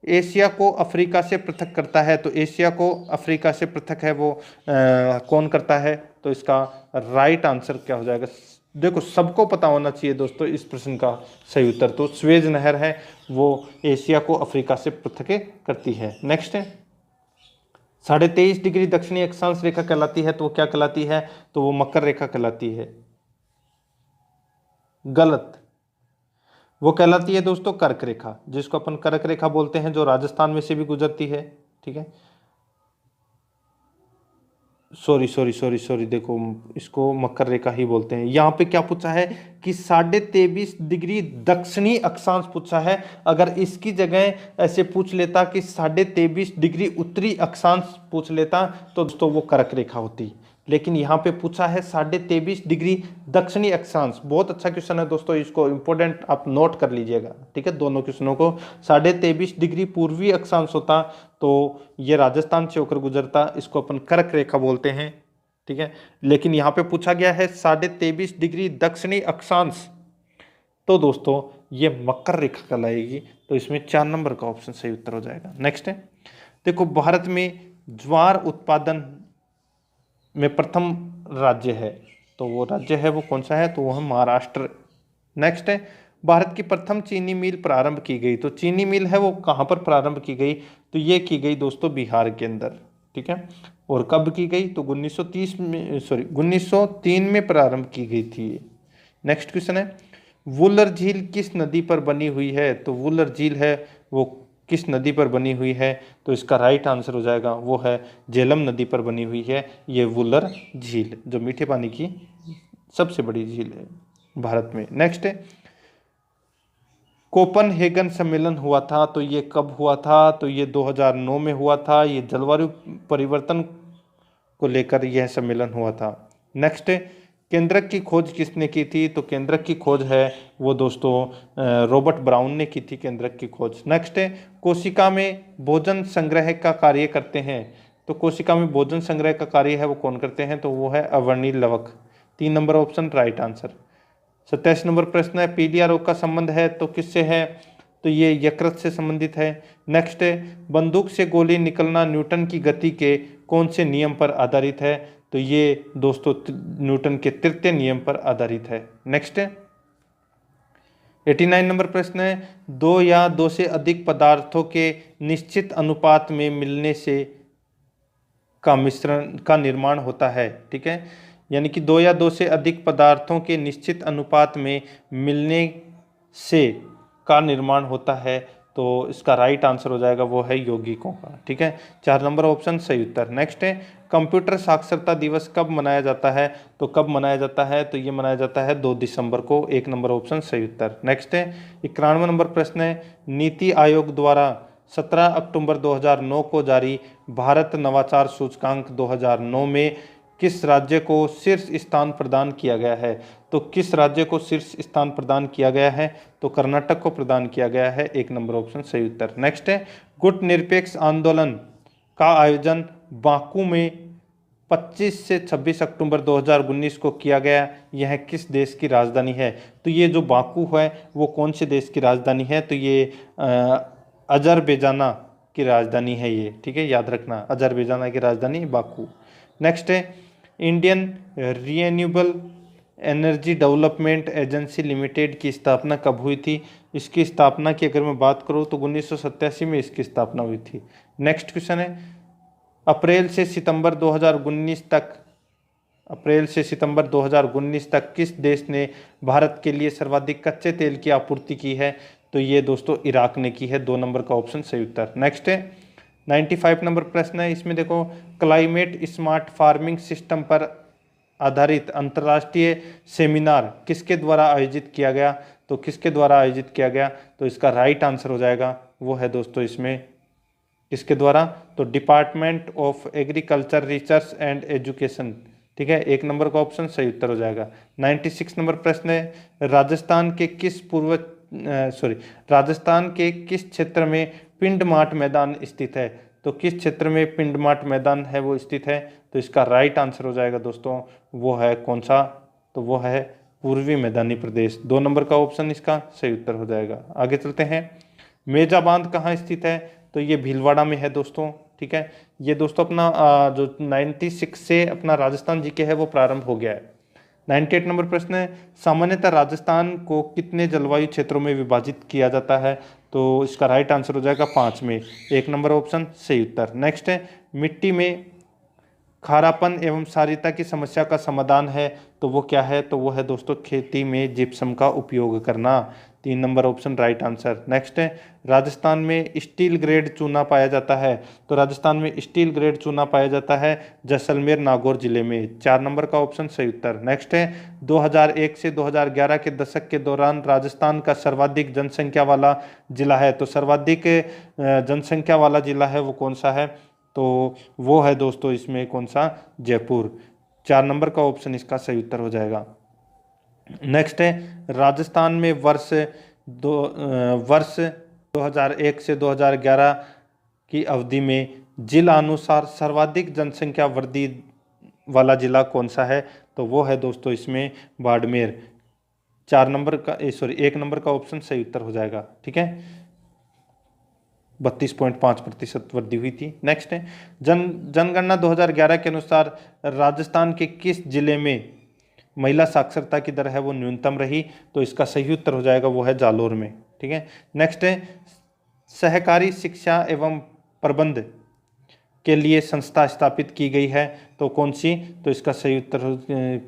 एशिया को अफ्रीका से पृथक करता है, तो एशिया को अफ्रीका से पृथक है वो कौन करता है, तो इसका राइट आंसर क्या हो जाएगा, देखो सबको पता होना चाहिए दोस्तों इस प्रश्न का सही उत्तर, तो स्वेज नहर है वो एशिया को अफ्रीका से पृथक करती है। नेक्स्ट है, 23.5 डिग्री दक्षिणी अक्षांश रेखा कहलाती है, तो वो क्या कहलाती है, तो वो मकर रेखा कहलाती है, गलत, वो कहलाती है दोस्तों कर्क रेखा, जिसको अपन कर्क रेखा बोलते हैं, जो राजस्थान में से भी गुजरती है, ठीक है। सॉरी देखो इसको मकर रेखा ही बोलते हैं। यहाँ पे क्या पूछा है कि 23.5 डिग्री दक्षिणी अक्षांश पूछा है, अगर इसकी जगह ऐसे पूछ लेता कि 23.5 डिग्री उत्तरी अक्षांश पूछ लेता तो दोस्तों वो कर्क रेखा होती, लेकिन यहाँ पे पूछा है 23.5 डिग्री दक्षिणी अक्षांश। बहुत अच्छा क्वेश्चन है दोस्तों, इसको इंपॉर्टेंट आप नोट कर लीजिएगा, ठीक है, दोनों क्वेश्चनों को। 23.5 डिग्री पूर्वी अक्षांश होता तो ये राजस्थान से होकर गुजरता, इसको अपन कर्क रेखा बोलते हैं, ठीक है, लेकिन यहाँ पे पूछा गया है 23.5 डिग्री दक्षिणी अक्षांश, तो दोस्तों ये मकर रेखा कहलाएगी, तो इसमें 4 नंबर का ऑप्शन सही उत्तर हो जाएगा। नेक्स्ट है, देखो भारत में ज्वार उत्पादन में प्रथम राज्य है, तो वो राज्य है वो कौन सा है, तो वो है महाराष्ट्र। नेक्स्ट है, भारत की प्रथम चीनी मिल प्रारंभ की गई, तो चीनी मिल है वो कहाँ पर प्रारंभ की गई, तो ये की गई दोस्तों बिहार के अंदर, ठीक है, और कब की गई, तो 1903 में प्रारंभ की गई थी। नेक्स्ट क्वेश्चन है, वुलर झील किस नदी पर बनी हुई है, तो वुलर झील है वो किस नदी पर बनी हुई है, तो इसका राइट आंसर हो जाएगा वो है झेलम नदी पर बनी हुई है ये वुलर झील, जो मीठे पानी की सबसे बड़ी झील है भारत में। नेक्स्ट है, कोपनहेगन सम्मेलन हुआ था, तो ये कब हुआ था, तो ये 2009 में हुआ था, ये जलवायु परिवर्तन को लेकर यह सम्मेलन हुआ था। नेक्स्ट है, केंद्रक की खोज किसने की थी, तो केंद्रक की खोज है वो दोस्तों रॉबर्ट ब्राउन ने की थी केंद्रक की खोज। नेक्स्ट है, कोशिका में भोजन संग्रह का कार्य करते हैं, तो कोशिका में भोजन संग्रह का कार्य है वो कौन करते हैं, तो वो है अवर्णी लवक, 3 number option right answer. 27 number प्रश्न है, पीलिया रोग का संबंध है तो किससे है, तो ये यकृत से संबंधित है। नेक्स्ट है, बंदूक से गोली निकलना न्यूटन की गति के कौन से नियम पर आधारित है, तो ये दोस्तों न्यूटन के तृतीय नियम पर आधारित है। नेक्स्ट है, 89 नंबर प्रश्न है, 2 या 2 से अधिक पदार्थों के निश्चित अनुपात में मिलने से का मिश्रण का निर्माण होता है, ठीक है, यानी कि 2 या 2 से अधिक पदार्थों के निश्चित अनुपात में मिलने से का निर्माण होता है, तो इसका राइट आंसर हो जाएगा वो है यौगिकों का, ठीक है, 4 नंबर ऑप्शन सही उत्तर। नेक्स्ट है, कंप्यूटर साक्षरता दिवस कब मनाया जाता है, तो कब मनाया जाता है, तो ये मनाया जाता है 2 दिसंबर को, 1 नंबर ऑप्शन सही उत्तर। नेक्स्ट है, 91 नंबर प्रश्न है, नीति आयोग द्वारा 17 अक्टूबर 2009 को जारी भारत नवाचार सूचकांक 2009 में किस राज्य को शीर्ष स्थान प्रदान किया गया है? तो किस राज्य को शीर्ष स्थान प्रदान किया गया है? तो कर्नाटक को प्रदान किया गया है। 1 नंबर ऑप्शन सही उत्तर। नेक्स्ट है, गुट निरपेक्ष आंदोलन का आयोजन बाकू में 25 से 26 अक्टूबर 2019 को किया गया। यह किस देश की राजधानी है? तो ये जो बाकू है वो कौन से देश की राजधानी है? तो ये अजरबैजान की राजधानी है ये, ठीक है, याद रखना, अजरबैजान की राजधानी बाकू। नेक्स्ट है, Indian renewable energy development agency limited की स्थापना कब हुई थी? इसकी स्थापना की अगर मैं बात करूँ तो 1987 में इसकी स्थापना हुई थी। नेक्स्ट क्वेश्चन है, अप्रैल से सितंबर 2019 तक किस देश ने भारत के लिए सर्वाधिक कच्चे तेल की आपूर्ति की है? तो ये दोस्तों इराक ने की है। 2 नंबर का ऑप्शन सही उत्तर। नेक्स्ट है, 95 नंबर प्रश्न है, इसमें देखो, क्लाइमेट स्मार्ट फार्मिंग सिस्टम पर आधारित अंतर्राष्ट्रीय सेमिनार किसके द्वारा आयोजित किया गया? तो किसके द्वारा आयोजित किया गया? तो इसका राइट आंसर हो जाएगा वो है दोस्तों इसमें किसके द्वारा? तो department of agriculture research and education, ठीक है, 1 नंबर का ऑप्शन सही उत्तर हो जाएगा। 96 नंबर प्रश्न है, राजस्थान के किस क्षेत्र में पिंडमाट मैदान स्थित है? तो किस क्षेत्र में पिंडमाट मैदान है वो स्थित है? तो इसका राइट आंसर हो जाएगा दोस्तों वो है कौन सा? तो वो है पूर्वी मैदानी प्रदेश। 2 नंबर का ऑप्शन इसका सही उत्तर हो जाएगा। आगे चलते हैं, मेजा बांध कहाँ स्थित है? तो ये भीलवाड़ा में है दोस्तों, ठीक है। ये दोस्तों अपना जो 96 से अपना राजस्थान जीके है वो प्रारंभ हो गया है। 98 नंबर प्रश्न है, सामान्यतः राजस्थान को कितने जलवायु क्षेत्रों में विभाजित किया जाता है? तो इसका राइट आंसर हो जाएगा 5 में। 1 नंबर ऑप्शन सही उत्तर। नेक्स्ट है, मिट्टी में खारापन एवं क्षारीयता की समस्या का समाधान है तो वो क्या है? तो वो है दोस्तों खेती में जिप्सम का उपयोग करना। 3 number option right answer. Next है, राजस्थान में स्टील ग्रेड चूना पाया जाता है। तो राजस्थान में स्टील ग्रेड चूना पाया जाता है जैसलमेर नागौर जिले में। 4 नंबर का ऑप्शन सही उत्तर। नेक्स्ट है, 2001 से 2011 के दशक के दौरान राजस्थान का सर्वाधिक जनसंख्या वाला जिला है। तो सर्वाधिक जनसंख्या वाला जिला है वो कौन सा है? तो वो है दोस्तों इसमें कौन सा? जयपुर। 4 नंबर का ऑप्शन इसका सही उत्तर हो जाएगा। नेक्स्ट है, राजस्थान में वर्ष 2001 से 2011 की अवधि में जिला अनुसार सर्वाधिक जनसंख्या वृद्धि वाला जिला कौन सा है? तो वो है दोस्तों इसमें बाड़मेर। 1 नंबर का ऑप्शन सही उत्तर हो जाएगा, ठीक है। 32.5% वृद्धि हुई थी। नेक्स्ट है, जनगणना 2011 के अनुसार राजस्थान के किस जिले में महिला साक्षरता की दर है वो न्यूनतम रही? तो इसका सही उत्तर हो जाएगा वो है जालोर में, ठीक है। नेक्स्ट है, सहकारी शिक्षा एवं प्रबंध के लिए संस्था स्थापित की गई है तो कौन सी? तो इसका सही उत्तर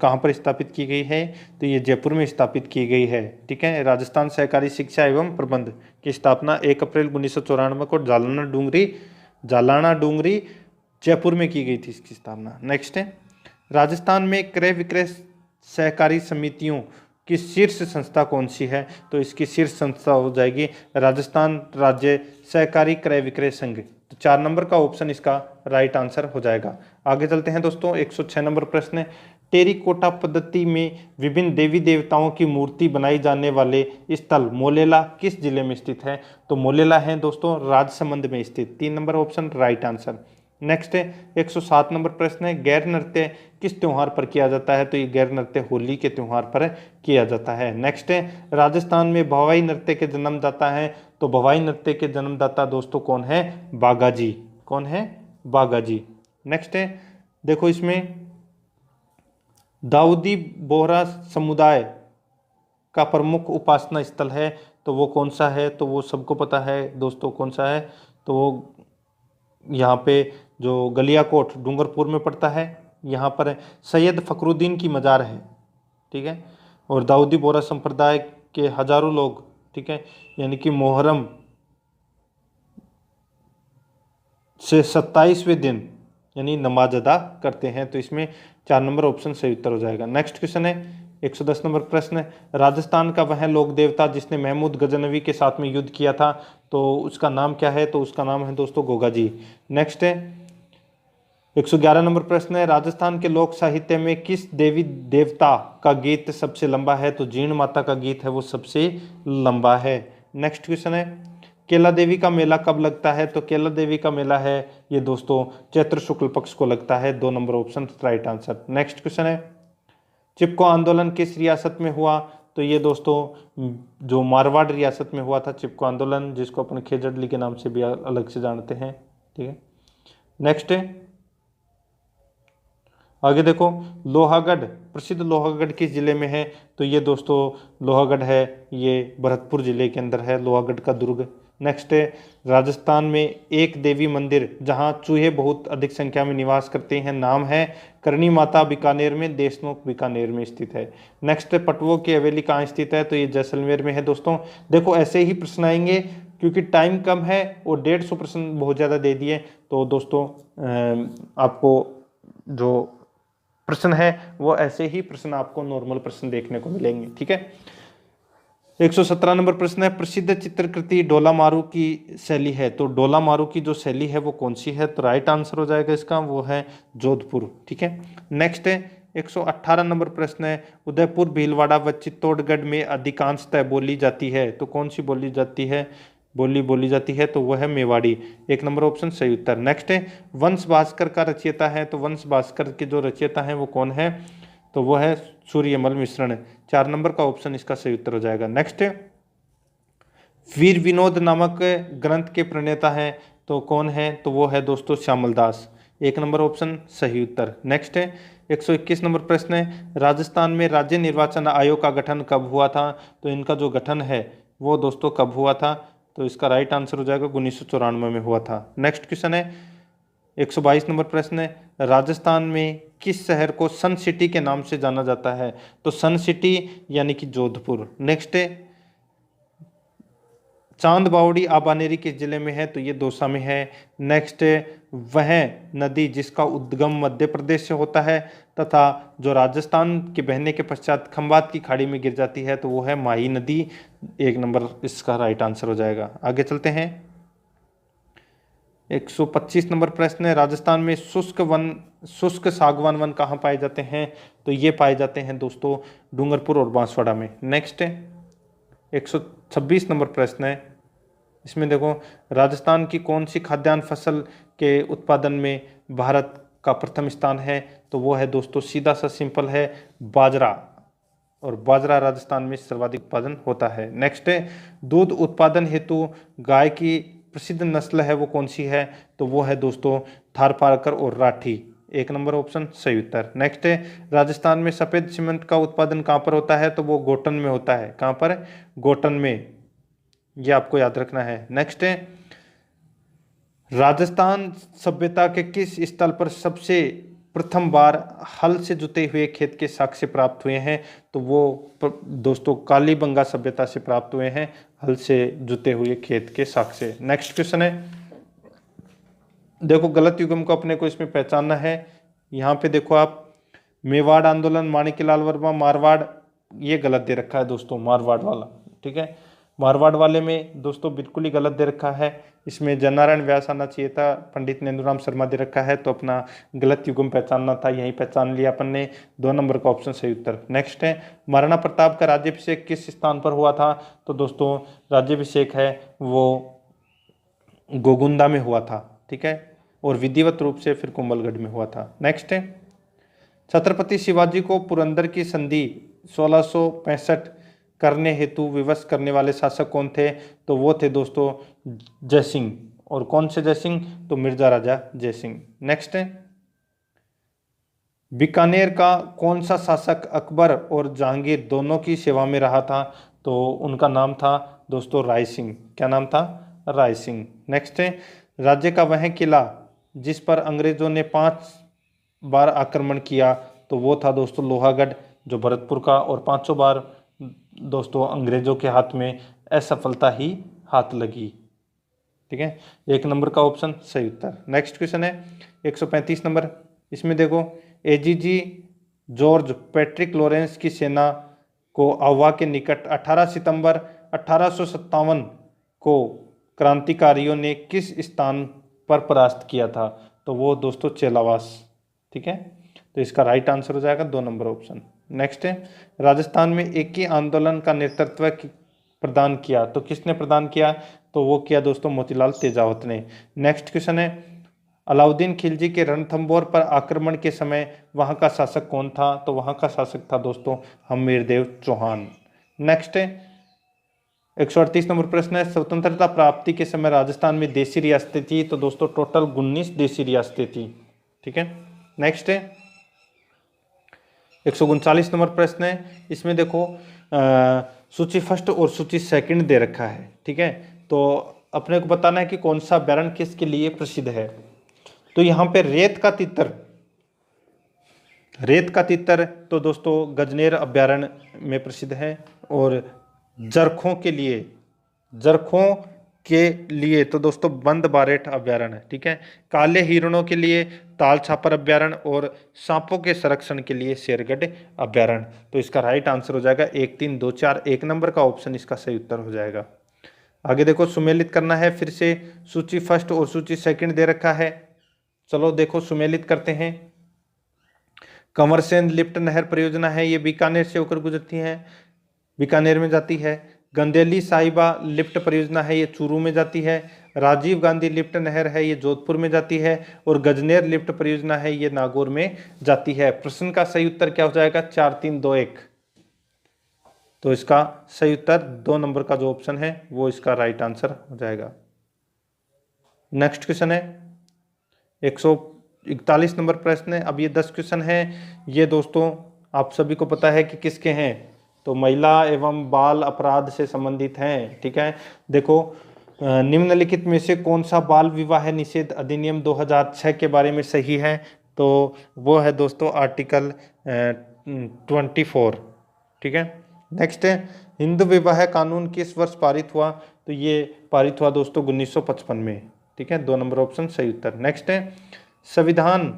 कहाँ पर स्थापित की गई है? तो ये जयपुर में स्थापित की गई है, ठीक है। राजस्थान सहकारी शिक्षा एवं प्रबंध की स्थापना 1 अप्रैल 1994 को जालाना डूंगरी जयपुर में की गई थी इसकी स्थापना। नेक्स्ट है, राजस्थान में क्रय विक्रय सहकारी समितियों की शीर्ष संस्था कौन सी है? तो इसकी शीर्ष संस्था हो जाएगी राजस्थान राज्य सहकारी क्रय विक्रय संघ। तो 4 नंबर का ऑप्शन इसका राइट आंसर हो जाएगा। आगे चलते हैं दोस्तों, 106 नंबर प्रश्न है, टेरिकोटा पद्धति में विभिन्न देवी देवताओं की मूर्ति बनाई जाने वाले स्थल मोलेला किस जिले में स्थित है? तो मोलेला है दोस्तों राजसमंद में स्थित। 3 number option right answer. Next है, 107 नंबर प्रश्न है, गैर नृत्य किस त्योहार पर किया जाता है? तो ये गैर नृत्य होली के त्योहार पर किया जाता है। नेक्स्ट है, राजस्थान में भवाई नृत्य के जन्मदाता है। तो भवाई नृत्य के जन्मदाता दोस्तों कौन है? बागाजी। कौन है? बागाजी। नेक्स्ट है, देखो इसमें दाऊदी बोहरा समुदाय का प्रमुख उपासना स्थल है तो वो कौन सा है? तो वो सबको पता है दोस्तों कौन सा है? तो वो यहाँ पे जो गलियाकोट डूंगरपुर में पड़ता है, यहाँ पर सैयद फखरुद्दीन की मज़ार है, ठीक है। और दाऊदी बोहरा संप्रदाय के हजारों लोग, ठीक है, यानी कि मुहर्रम से 27वें दिन यानी नमाज अदा करते हैं। तो इसमें 4 नंबर ऑप्शन सही उत्तर हो जाएगा। नेक्स्ट क्वेश्चन है, 110 नंबर प्रश्न है, राजस्थान का वह लोक देवता जिसने महमूद गजनवी के साथ में युद्ध किया था तो उसका नाम क्या है? तो उसका नाम है दोस्तों गोगा जी। नेक्स्ट है, 111 नंबर प्रश्न है, राजस्थान के लोक साहित्य में किस देवी देवता का गीत सबसे लंबा है? तो जीण माता का गीत है वो सबसे लंबा है। नेक्स्ट क्वेश्चन है, केला देवी का मेला कब लगता है? तो केला देवी का मेला है ये दोस्तों चैत्र शुक्ल पक्ष को लगता है। 2 number option right answer. Next question है, चिपको आंदोलन किस रियासत में हुआ? तो ये दोस्तों जो मारवाड़ रियासत में हुआ था चिपको आंदोलन, जिसको अपन खेजड़ली के नाम से भी अलग से जानते हैं। ठीक है, नेक्स्ट है, आगे देखो, लोहागढ़, प्रसिद्ध लोहागढ़ किस जिले में है? तो ये दोस्तों लोहागढ़ है ये भरतपुर जिले के अंदर है, लोहागढ़ का दुर्ग। नेक्स्ट है, राजस्थान में एक देवी मंदिर जहां चूहे बहुत अधिक संख्या में निवास करते हैं, नाम है करणी माता, बीकानेर में, देशनोक बीकानेर में स्थित है। नेक्स्ट है, पटवों की हवेली कहाँ स्थित है? तो ये जैसलमेर में है। दोस्तों देखो ऐसे ही प्रश्न आएंगे क्योंकि टाइम कम है और 150 प्रश्न बहुत ज़्यादा दे दिए, तो दोस्तों आपको जो प्रश्न है वो ऐसे ही प्रश्न आपको नॉर्मल प्रश्न देखने को मिलेंगे। ठीक है, 117 नंबर प्रश्न है, प्रसिद्ध चित्रकृति डोलामारू की शैली है? तो डोलामारू की जो शैली है वो कौन सी है? तो राइट आंसर हो जाएगा इसका वो है जोधपुर। ठीक है, नेक्स्ट है 118 नंबर प्रश्न है, उदयपुर, भीलवाड़ा व चित्तौड़गढ़ में अधिकांशतः बोली जाती है? तो कौन सी बोली जाती है? बोली जाती है तो वह है मेवाड़ी। 1 नंबर ऑप्शन सही उत्तर। नेक्स्ट है, वंश भास्कर का रचयिता है? तो वंश भास्कर के जो रचयिता है वो कौन है? तो वो है सूर्यमल मिश्रण। 4 नंबर का ऑप्शन इसका सही उत्तर हो जाएगा। नेक्स्ट है, वीर विनोद नामक ग्रंथ के प्रणेता है? तो कौन है? तो वो है दोस्तों श्यामल दास। 1 नंबर ऑप्शन सही उत्तर। नेक्स्ट है 121 नंबर प्रश्न है, राजस्थान में राज्य निर्वाचन आयोग का गठन कब हुआ था? तो इनका जो गठन है वो दोस्तों कब हुआ था? तो इसका राइट आंसर हो जाएगा 1994 में हुआ था। नेक्स्ट क्वेश्चन है 122 नंबर प्रश्न है, राजस्थान में किस शहर को सन सिटी के नाम से जाना जाता है? तो सन सिटी यानी कि जोधपुर। नेक्स्ट है, चांद बावड़ी आबानेरी किस जिले में है? तो ये दौसा में है। नेक्स्ट वह नदी जिसका उद्गम मध्य प्रदेश से होता है तथा जो राजस्थान के बहने के पश्चात खंबात की खाड़ी में गिर जाती है तो वो है माही नदी। 1 नंबर इसका राइट आंसर हो जाएगा। आगे चलते हैं, 125 नंबर प्रश्न है, राजस्थान में शुष्क सागवान वन कहाँ पाए जाते हैं? तो ये पाए जाते हैं दोस्तों डूंगरपुर और बांसवाड़ा में। नेक्स्ट 126 नंबर प्रश्न है, इसमें देखो, राजस्थान की कौन सी खाद्यान्न फसल के उत्पादन में भारत का प्रथम स्थान है? तो वो है दोस्तों सीधा सा सिंपल है बाजरा, और बाजरा राजस्थान में सर्वाधिक उत्पादन होता है। नेक्स्ट है, दूध उत्पादन हेतु गाय की प्रसिद्ध नस्ल है वो कौन सी है? तो वो है दोस्तों थारपारकर और राठी। 1 नंबर ऑप्शन सही उत्तर। नेक्स्ट है, राजस्थान में सफेद सीमेंट का उत्पादन कहाँ पर होता है? तो वो गोटन में होता है। कहाँ पर? गोटन में, ये आपको याद रखना है। नेक्स्ट है, राजस्थान सभ्यता के किस स्थल पर सबसे प्रथम बार हल से जुते हुए खेत के साक्ष्य प्राप्त हुए हैं? तो वो दोस्तों कालीबंगा सभ्यता से प्राप्त हुए हैं हल से जुते हुए खेत के साक्ष्य। नेक्स्ट क्वेश्चन है, देखो गलत युग्म को अपने को इसमें पहचानना है। यहाँ पे देखो आप, मेवाड़ आंदोलन माणिक्यलाल वर्मा मारवाड़, ये गलत दे रखा है दोस्तों मारवाड़ वाला। ठीक है, मारवाड़ वाले में दोस्तों बिल्कुल ही गलत दे रखा है, इसमें जननारायण व्यास आना चाहिए था, पंडित नेंदुराम शर्मा दे रखा है, तो अपना गलत युग्म पहचानना था, यही पहचान लिया अपन ने। 2 नंबर का ऑप्शन सही उत्तर। नेक्स्ट है, महाराणा प्रताप का राज्याभिषेक किस स्थान पर हुआ था? तो दोस्तों राज्याभिषेक है वो गोगुंदा में हुआ था। ठीक है, और विधिवत रूप से फिर कुंभलगढ़ में हुआ था। नेक्स्ट है, छत्रपति शिवाजी को पुरंदर की संधि 1665 करने हेतु विवश करने वाले शासक कौन थे? तो वो थे दोस्तों जयसिंह। और कौन से जयसिंह? तो मिर्जा राजा जयसिंह। नेक्स्ट है, बीकानेर का कौन सा शासक अकबर और जहांगीर दोनों की सेवा में रहा था? तो उनका नाम था दोस्तों राय सिंह। क्या नाम था? राय सिंह। नेक्स्ट है, राज्य का वह किला जिस पर अंग्रेजों ने 5 बार आक्रमण किया, तो वो था दोस्तों लोहागढ़ जो भरतपुर का, और 500 बार दोस्तों अंग्रेजों के हाथ में असफलता ही हाथ लगी। ठीक है, 1 नंबर का ऑप्शन सही उत्तर। नेक्स्ट क्वेश्चन है 135 नंबर, इसमें देखो, एजीजी जॉर्ज पैट्रिक लॉरेंस की सेना को अहवा के निकट 18 सितंबर 1857 को क्रांतिकारियों ने किस स्थान पर परास्त किया था? तो वो दोस्तों चेलावास, ठीक है। तो इसका राइट आंसर हो जाएगा 2 नंबर ऑप्शन। नेक्स्ट है, राजस्थान में एक ही आंदोलन का नेतृत्व प्रदान किया, तो किसने प्रदान किया, तो वो किया दोस्तों मोतीलाल तेजावत ने। नेक्स्ट क्वेश्चन है, अलाउद्दीन खिलजी के रणथंभौर पर आक्रमण के समय वहां का शासक कौन था, तो वहां का शासक था दोस्तों हमीरदेव चौहान। नेक्स्ट है 138 नंबर प्रश्न है, स्वतंत्रता प्राप्ति के समय राजस्थान में देशी रियासतें थी, तो दोस्तों टोटल 19 देशी रियासतें थी, ठीक है। नेक्स्ट है 139 नंबर प्रश्न है, इसमें देखो सूची फर्स्ट और सूची सेकंड दे रखा है, ठीक है। तो अपने को बताना है कि कौन सा अभ्यारण्य किसके लिए प्रसिद्ध है। तो यहाँ पे रेत का तितर तो दोस्तों गजनेर अभ्यारण्य में प्रसिद्ध है, और जरखों के लिए तो दोस्तों बंद बारेठ अभ्यारण्य, ठीक है। काले हिरणों के लिए ताल छापर अभ्यारण्य, और सांपों के संरक्षण के लिए शेरगढ़ अभ्यारण्य। तो इसका राइट आंसर हो जाएगा 1, 3, 2, 4, 1 नंबर का ऑप्शन इसका सही उत्तर हो जाएगा। आगे देखो सुमेलित करना है, फिर से सूची फर्स्ट और सूची सेकंड दे रखा है। चलो देखो सुमेलित करते हैं। कंवरसेन लिफ्ट नहर परियोजना है, ये बीकानेर से होकर गुजरती है, बीकानेर में जाती है। गंदेली साहिबा लिफ्ट परियोजना है, ये चूरू में जाती है। राजीव गांधी लिफ्ट नहर है, ये जोधपुर में जाती है। और गजनेर लिफ्ट परियोजना है, ये नागौर में जाती है। प्रश्न का सही उत्तर क्या हो जाएगा, 4, 3, 2, 1। तो इसका सही उत्तर 2 नंबर का जो ऑप्शन है वो इसका राइट आंसर हो जाएगा। नेक्स्ट क्वेश्चन है 141 नंबर प्रश्न है। अब ये 10 क्वेश्चन है, ये दोस्तों आप सभी को पता है कि किसके हैं, तो महिला एवं बाल अपराध से संबंधित हैं, ठीक है। देखो निम्नलिखित में से कौन सा बाल विवाह निषेध अधिनियम 2006 के बारे में सही है, तो वो है दोस्तों आर्टिकल 24, ठीक है। नेक्स्ट है हिंदू विवाह कानून किस वर्ष पारित हुआ, तो ये पारित हुआ दोस्तों 1955 में, ठीक है। 2 नंबर ऑप्शन सही उत्तर। नेक्स्ट है संविधान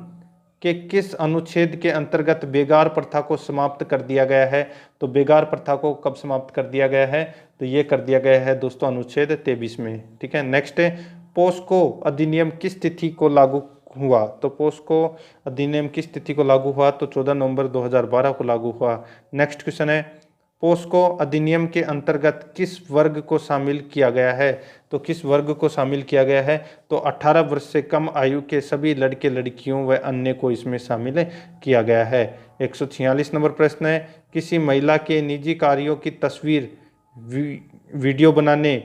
के किस अनुच्छेद के अंतर्गत बेगार प्रथा को समाप्त कर दिया गया है, तो बेगार प्रथा को कब समाप्त कर दिया गया है, तो ये कर दिया गया है दोस्तों अनुच्छेद 23 में, ठीक है। नेक्स्ट है पोस्को अधिनियम किस तिथि को लागू हुआ, तो पोस्को अधिनियम किस तिथि को लागू हुआ, तो 14 नवंबर 2012 को लागू हुआ। नेक्स्ट क्वेश्चन है पोस्को अधिनियम के अंतर्गत किस वर्ग को शामिल किया गया है, तो किस वर्ग को शामिल किया गया है, तो 18 वर्ष से कम आयु के सभी लड़के लड़कियों व अन्य को इसमें शामिल किया गया है। 146 नंबर प्रश्न है किसी महिला के निजी कार्यों की तस्वीर वीडियो बनाने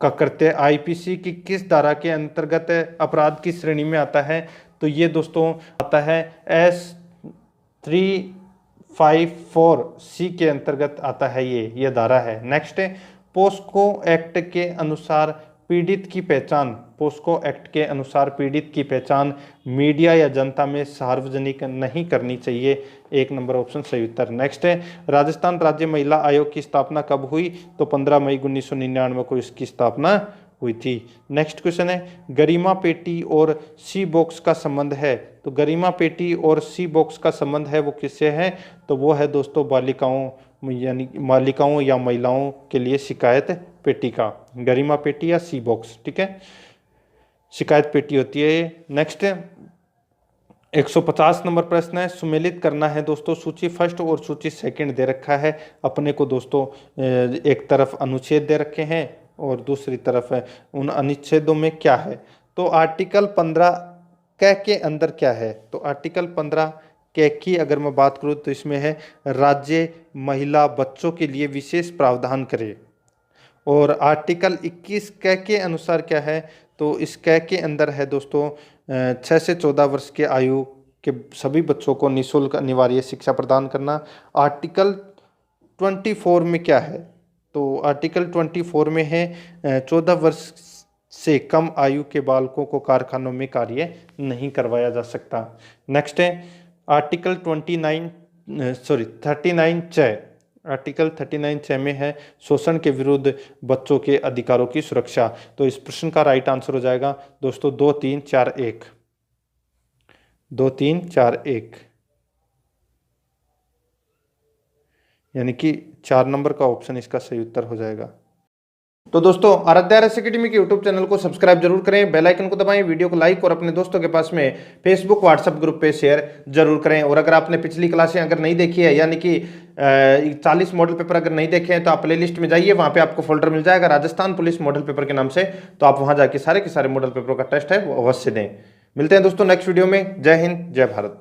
का कृत्य आईपीसी की किस धारा के अंतर्गत अपराध की श्रेणी में आता है, तो ये दोस्तों आता है S354C के अंतर्गत आता है, ये धारा है। नेक्स्ट है पोस्को एक्ट के अनुसार पीड़ित की पहचान, पोस्को एक्ट के अनुसार पीड़ित की पहचान मीडिया या जनता में सार्वजनिक नहीं करनी चाहिए, 1 नंबर ऑप्शन सही उत्तर। नेक्स्ट है राजस्थान राज्य महिला आयोग की स्थापना कब हुई, तो 15 मई 1999 को इसकी स्थापना हुई थी। नेक्स्ट क्वेश्चन है गरिमा पेटी और सी बॉक्स का संबंध है, तो गरिमा पेटी और सी बॉक्स का संबंध है वो किससे है, तो वो है दोस्तों बालिकाओं यानी बालिकाओं या महिलाओं के लिए शिकायत पेटी का, गरिमा पेटी या सी बॉक्स, ठीक है, शिकायत पेटी होती है ये। नेक्स्ट 150 नंबर प्रश्न है सुमेलित करना है दोस्तों, सूची फर्स्ट और सूची सेकंड दे रखा है अपने को दोस्तों, एक तरफ अनुच्छेद दे रखे हैं और दूसरी तरफ है उन अनुच्छेदों में क्या है, तो आर्टिकल 15 क के अंदर क्या है, तो आर्टिकल 15 क की अगर मैं बात करूं तो इसमें है राज्य महिला बच्चों के लिए विशेष प्रावधान करे, और आर्टिकल 21 क के अनुसार क्या है, तो इस क के अंदर है दोस्तों 6 से 14 वर्ष के आयु के सभी बच्चों को निःशुल्क अनिवार्य शिक्षा प्रदान करना। आर्टिकल 24 में क्या है, तो आर्टिकल 24 में है 14 वर्ष से कम आयु के बालकों को कारखानों में कार्य नहीं करवाया जा सकता। नेक्स्ट है आर्टिकल 39 आर्टिकल 39 में है शोषण के विरुद्ध बच्चों के अधिकारों की सुरक्षा, तो इस प्रश्न का राइट आंसर हो जाएगा दोस्तों 2, 3, 4, 1, 2, 3, 4, 1, यानी कि 4 नंबर का ऑप्शन इसका सही उत्तर हो जाएगा। तो दोस्तों आराध्या RS अकेडमी के यूट्यूब चैनल को सब्सक्राइब जरूर करें, बेल आइकन को दबाएं, वीडियो को लाइक और अपने दोस्तों के पास में फेसबुक व्हाट्सएप ग्रुप पे शेयर जरूर करें। और अगर आपने पिछली क्लासें अगर नहीं देखी है, यानी कि 40 मॉडल पेपर अगर नहीं देखे हैं, तो आप प्ले लिस्ट में जाइए, वहाँ पे आपको फोल्डर मिल जाएगा राजस्थान पुलिस मॉडल पेपर के नाम से, तो आप वहाँ जाके सारे के सारे मॉडल पेपरों का टेस्ट है वो अवश्य दें। मिलते हैं दोस्तों नेक्स्ट वीडियो में। जय हिंद, जय भारत।